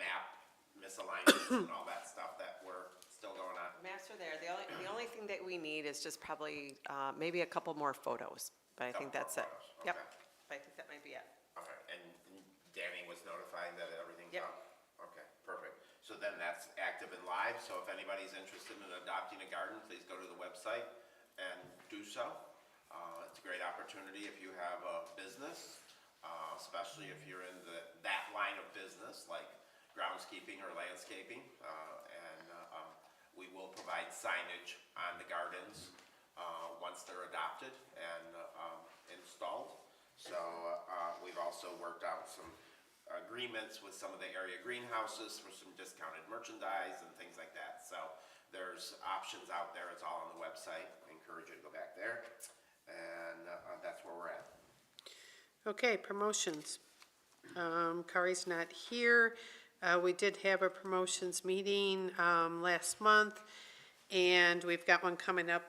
map misalignments and all that stuff that were still going on. Maps are there. The only thing that we need is just probably, maybe a couple more photos, but I think Couple that's it. more photos, Yep, okay. I think that might be it. Okay, and Danny was notified that everything's Yep. up? Okay, perfect. So then that's active and live, so if anybody's interested in adopting a garden, please go to the website and do so. It's a great opportunity if you have a business, especially if you're in that line of business, like groundskeeping or landscaping. We will provide signage on the gardens once they're adopted and installed. So we've also worked out some agreements with some of the area greenhouses for some discounted merchandise and things like that. So there's options out there. It's all on the website. I encourage you to go back there. And that's where we're at. Okay, promotions. Kari's not here. We did have a promotions meeting last month, and we've got one coming up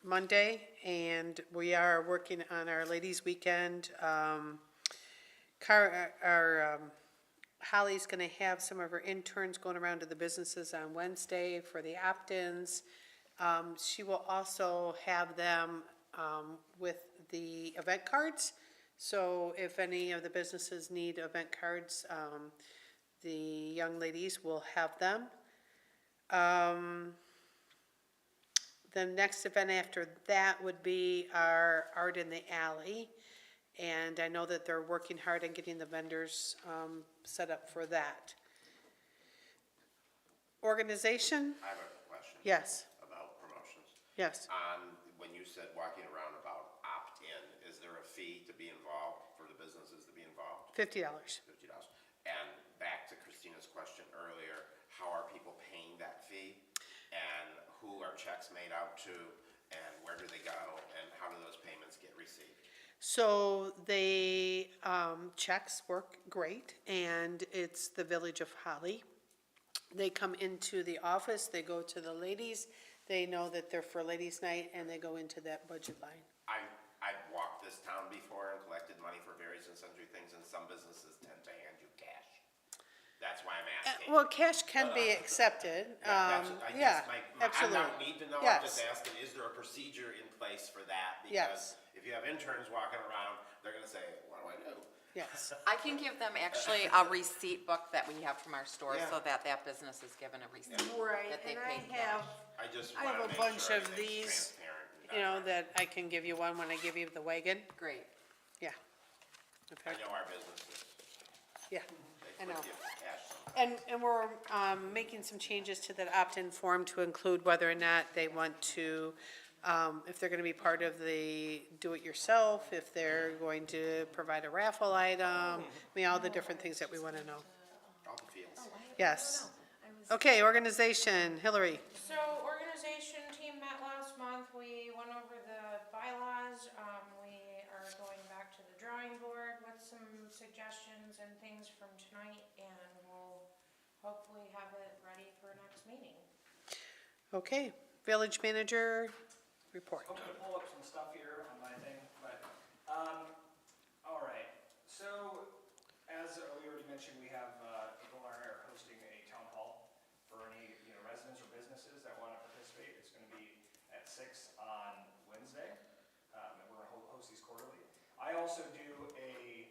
Monday, and we are working on our ladies' weekend. Holly's gonna have some of her interns going around to the businesses on Wednesday for the opt-ins. She will also have them with the event cards. So if any of the businesses need event cards, the young ladies will have them. The next event after that would be our Art in the Alley. And I know that they're working hard on getting the vendors set up for that. Organization? I have a question. Yes, About promotions. yes. When you said walking around about opt-in, is there a fee to be involved, for the businesses to be involved? $50. $50. And back to Christina's question earlier, how are people paying that fee? And who are checks made out to, and where do they go, and how do those payments get received? So they, checks work great, and it's the Village of Holly. They come into the office, they go to the ladies, they know that they're for ladies' night, and they go into that budget line. I've walked this town before and collected money for various and sundry things, and some businesses tend to hand you cash. That's why I'm asking. Well, cash can be accepted, yeah, I absolutely. don't need to know, I'm just Yes. asking, is there a procedure in place for that? Yes. Because if you have interns walking around, they're gonna say, what do I do? Yes, I can give them actually a receipt book that we have from our store so Yeah. that business is given a receipt. right, That they and I paid have, I just I have wanna a make bunch sure of everything's these, transparent and you know, done. that I can give you one when I give you the wagon, Great. yeah. I Okay, know our businesses, yeah, they I know. flip you cash. And we're making some changes to that opt-in form to include whether or not they want to, if they're gonna be part of the do-it-yourself, if they're going to provide a raffle item, I mean, all the different things that we wanna know. All the fields. Yes. Okay, organization, Hillary. So organization team met last month, we went over the bylaws, we are going back to the drawing board with some suggestions and things from tonight, and we'll hopefully have it ready for next meeting. Okay, village manager report. I'm gonna pull up some stuff here on my thing, but, all right. So, as we already mentioned, we have, people are hosting a town hall for any, residents or businesses that wanna participate. It's gonna be at 6 on Wednesday, and we're gonna host these quarterly. I also do a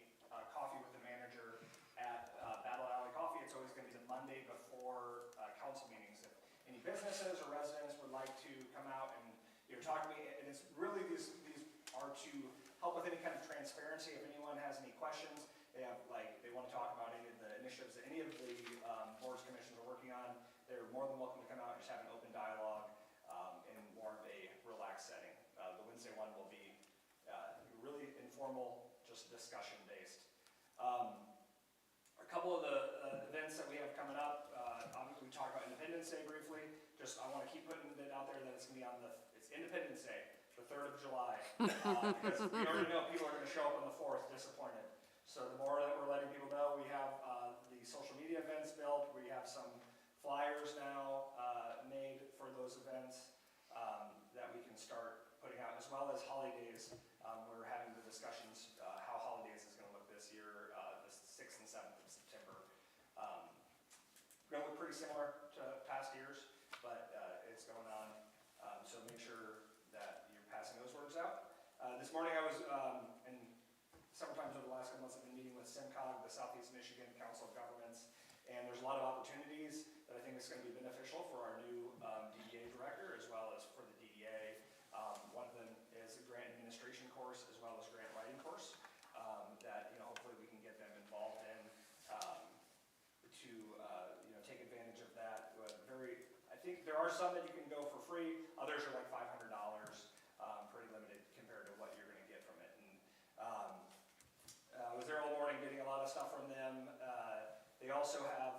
businesses or residents would like to come out and, talk to me, and it's really, these are to help with any kind of transparency. If anyone has any questions, they want to talk about any of the initiatives that any of the boards, commissions are working on, they're more than welcome to come out and just have an open dialogue in more of a relaxed setting. The Wednesday one will be really informal, just discussion based. A couple of the events that we have coming up, obviously we talked about Independence Day briefly. Just I want to keep putting it out there that it's going to be on it's Independence Day, the 3rd of July. Because we already know people are going to show up on the 4th disappointed. So the more that we're letting people know, we have the social media events built. We have some flyers now made for those events that we can start putting out, as well as holidays. We're having the discussions how holidays is going to look this year, the 6th and 7th of September. Going to look pretty similar to past years, but it's going on. So make sure that you're passing those words out. This morning I was, and several times over the last couple months, I've been meeting with SIMCOG, the Southeast Michigan Council of Governments, and there's a lot of opportunities that I think is going to be beneficial for our new DDA director, as well as for the DDA. One of them is a grant administration course, as well as grant writing course, that hopefully we can get them involved in to take advantage of that. I think there are some that you can go for free. Others are like $500, pretty limited compared to what you're going to get from it. And I was there all morning getting a lot of stuff from them. They also have,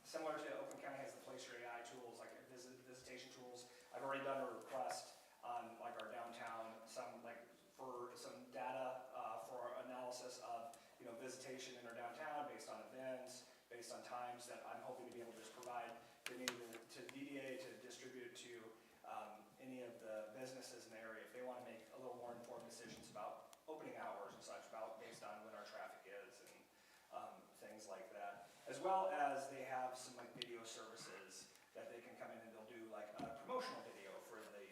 similar to Oakland County has the Place Your AI tools, like visitation tools. I've already done a request on like our downtown, for some data for analysis of visitation in our downtown based on events, based on times that I'm hoping to be able to just provide to DDA to distribute to any of the businesses in the area if they want to make a little more informed decisions about opening hours and such, based on when our traffic is and things like that. As well as they have some video services that they can come in and they'll do like a promotional video for the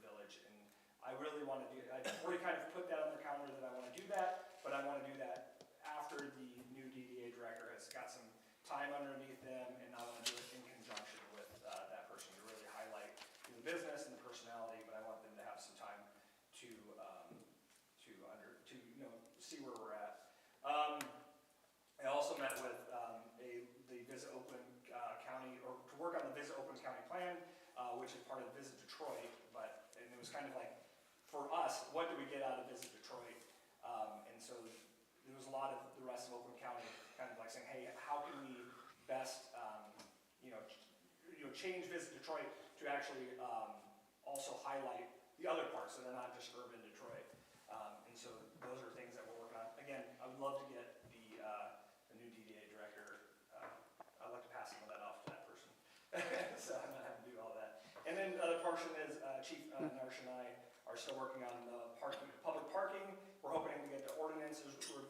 village. And I really want to do. I've already kind of put that on the calendar that I want to do that, but I want to do that after the new DDA director has got some time underneath them, and I want to do it in conjunction with that person to really highlight the business and the personality. But I want them to have some time to see where we're at. I also met with the Visit Oakland County, or to work on the Visit Oakland County plan, which is part of Visit Detroit. And it was kind of like, for us, what do we get out of Visit Detroit? And so there was a lot of the rest of Oakland County kind of like saying, hey, how can we best, change Visit Detroit to actually also highlight the other parts that are not just urban Detroit. And so those are things that we're working on. Again, I would love to get the new DDA director. I'd like to pass some of that off to that person. So I'm not having to do all that. And then the other portion is Chief Narsh and I are still working on the public parking. We're hoping to get the ordinances, the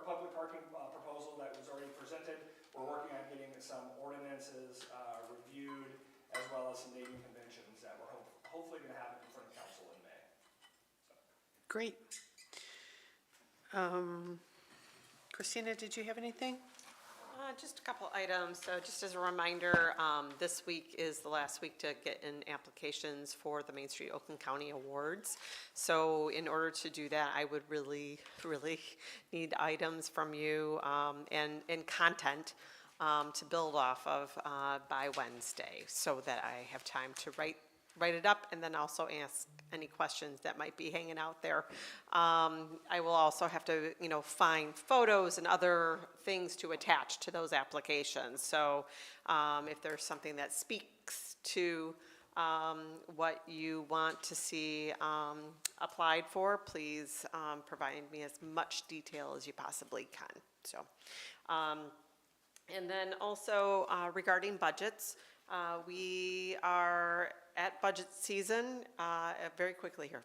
public parking proposal that was already presented. We're working on getting some ordinances reviewed, as well as some naming conventions that we're hopefully going to have in front of council in May. Great. Christina, did you have anything? Just a couple items. So just as a reminder, this week is the last week to get in applications for the Main Street Oakland County Awards. So in order to do that, I would really need items from you and content to build off of by Wednesday, so that I have time to write it up and then also ask any questions that might be hanging out there. I will also have to, find photos and other things to attach to those applications. So if there's something that speaks to what you want to see applied for, please provide me as much detail as you possibly can. So, and then also regarding budgets, we are at budget season very quickly here.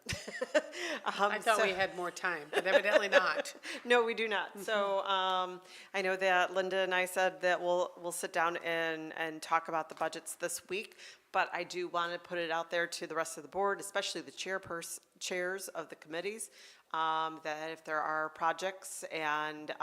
I thought we had more time, but evidently not. No, we do not. So I know that Linda and I said that we'll sit down and talk about the budgets this week, but I do want to put it out there to the rest of the board, especially the chairperson chairs of the committees, that if there are projects and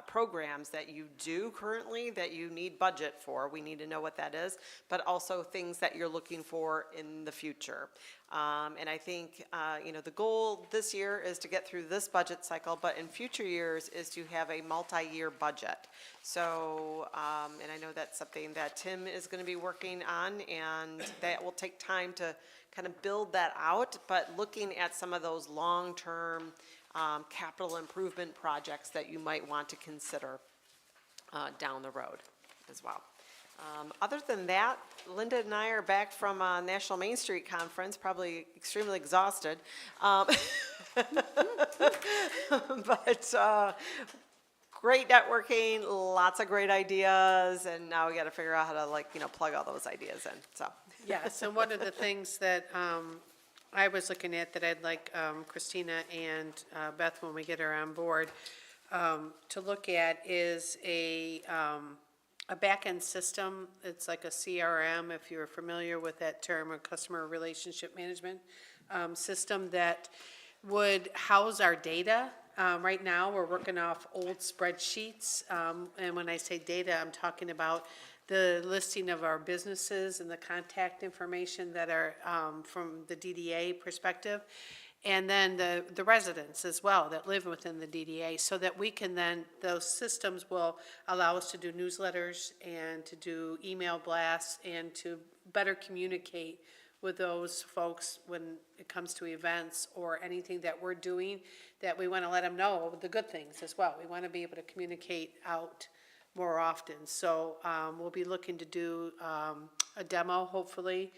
programs that you do currently that you need budget for, we need to know what that is, but also things that you're looking for in the future. And I think, the goal this year is to get through this budget cycle, but in future years is to have a multi-year budget. So, and I know that's something that Tim is going to be working on, and that will take time to kind of build that out, but looking at some of those long-term capital improvement projects that you might want to consider down the road as well. Other than that, Linda and I are back from a National Main Street Conference, probably extremely exhausted. But great networking, lots of great ideas, and now we got to figure out how to plug all those ideas in, so. Yes, and one of the things that I was looking at that I'd like Christina and Beth, when we get her on board, to look at is a back-end system. It's like a CRM, if you're familiar with that term, a customer relationship management system that would house our data. Right now, we're working off old spreadsheets, and when I say data, I'm talking about the listing of our businesses and the contact information that are from the DDA perspective, and then the residents as well that live within the DDA, so that we can then, those systems will allow us to do newsletters and to do email blasts and to better communicate with those folks when it comes to events or anything that we're doing, that we want to let them know the good things as well. We want to be able to communicate out more often. So we'll be looking to do a demo, hopefully,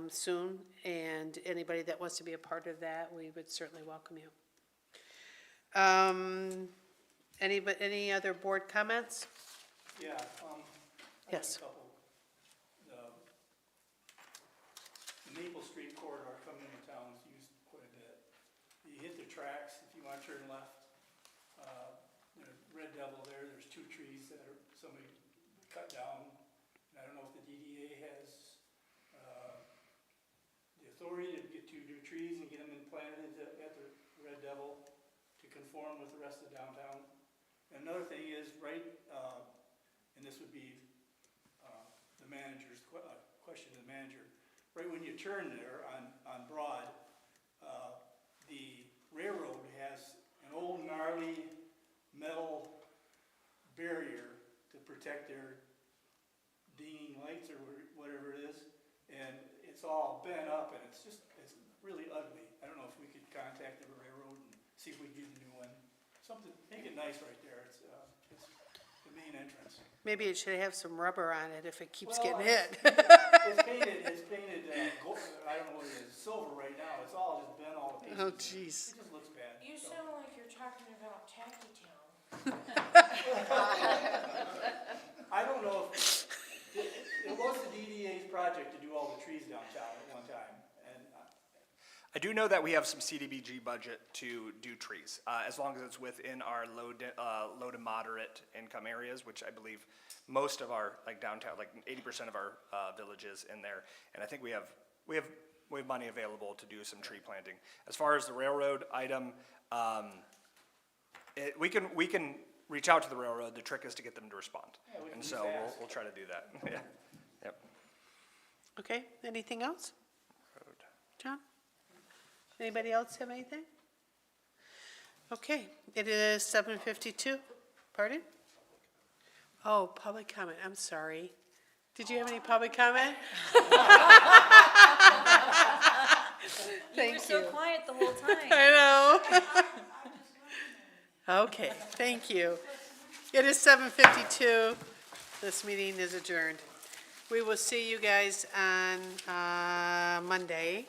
soon, and anybody that wants to be a part of that, we would certainly welcome you. Any other board comments? Yeah, Yes. I have a couple. The Maple Street corridor coming into town is used quite a bit. You hit the tracks, if you want to turn left, Red Devil there's 2 trees that somebody cut down. And I don't know if the DDA has the authority to get 2 new trees and get them implanted at the Red Devil to conform with the rest of downtown. And another thing is, and this would be the manager's question to the manager, right when you turn there on Broad, the railroad has an old gnarly metal barrier to protect their dinging lights or whatever it is, and it's all bent up and it's really ugly. I don't know if we could contact the railroad and see if we can get a new one. Something, make it nice right there. It's the main entrance. Maybe it should have some rubber on it if it keeps Well, getting hit. It's painted gold, I don't know what it is, silver right now. It's all just bent all to pieces. Oh, jeez. It just looks bad. You so. sound like you're talking about Tacky Town. I don't know if, it was the DDA's project to do all the trees downtown at one time, and I do know that we have some CDBG budget to do trees, as long as it's within our low to moderate income areas, which I believe most of our, downtown, 80% of our villages in there. And I think we have money available to do some tree planting. As far as the railroad item, we can reach out to the railroad. The trick is to get them to respond. Yeah, we can And be so fast. we'll try to do that. Yeah. Yep. Okay, anything else? John? Anybody else have anything? Okay, it is 7:52. Pardon? Oh, public comment, I'm sorry. Did you have any public comment? You were so quiet the whole time. I know. Okay, thank you. It is 7:52. This meeting is adjourned. We will see you guys on Monday.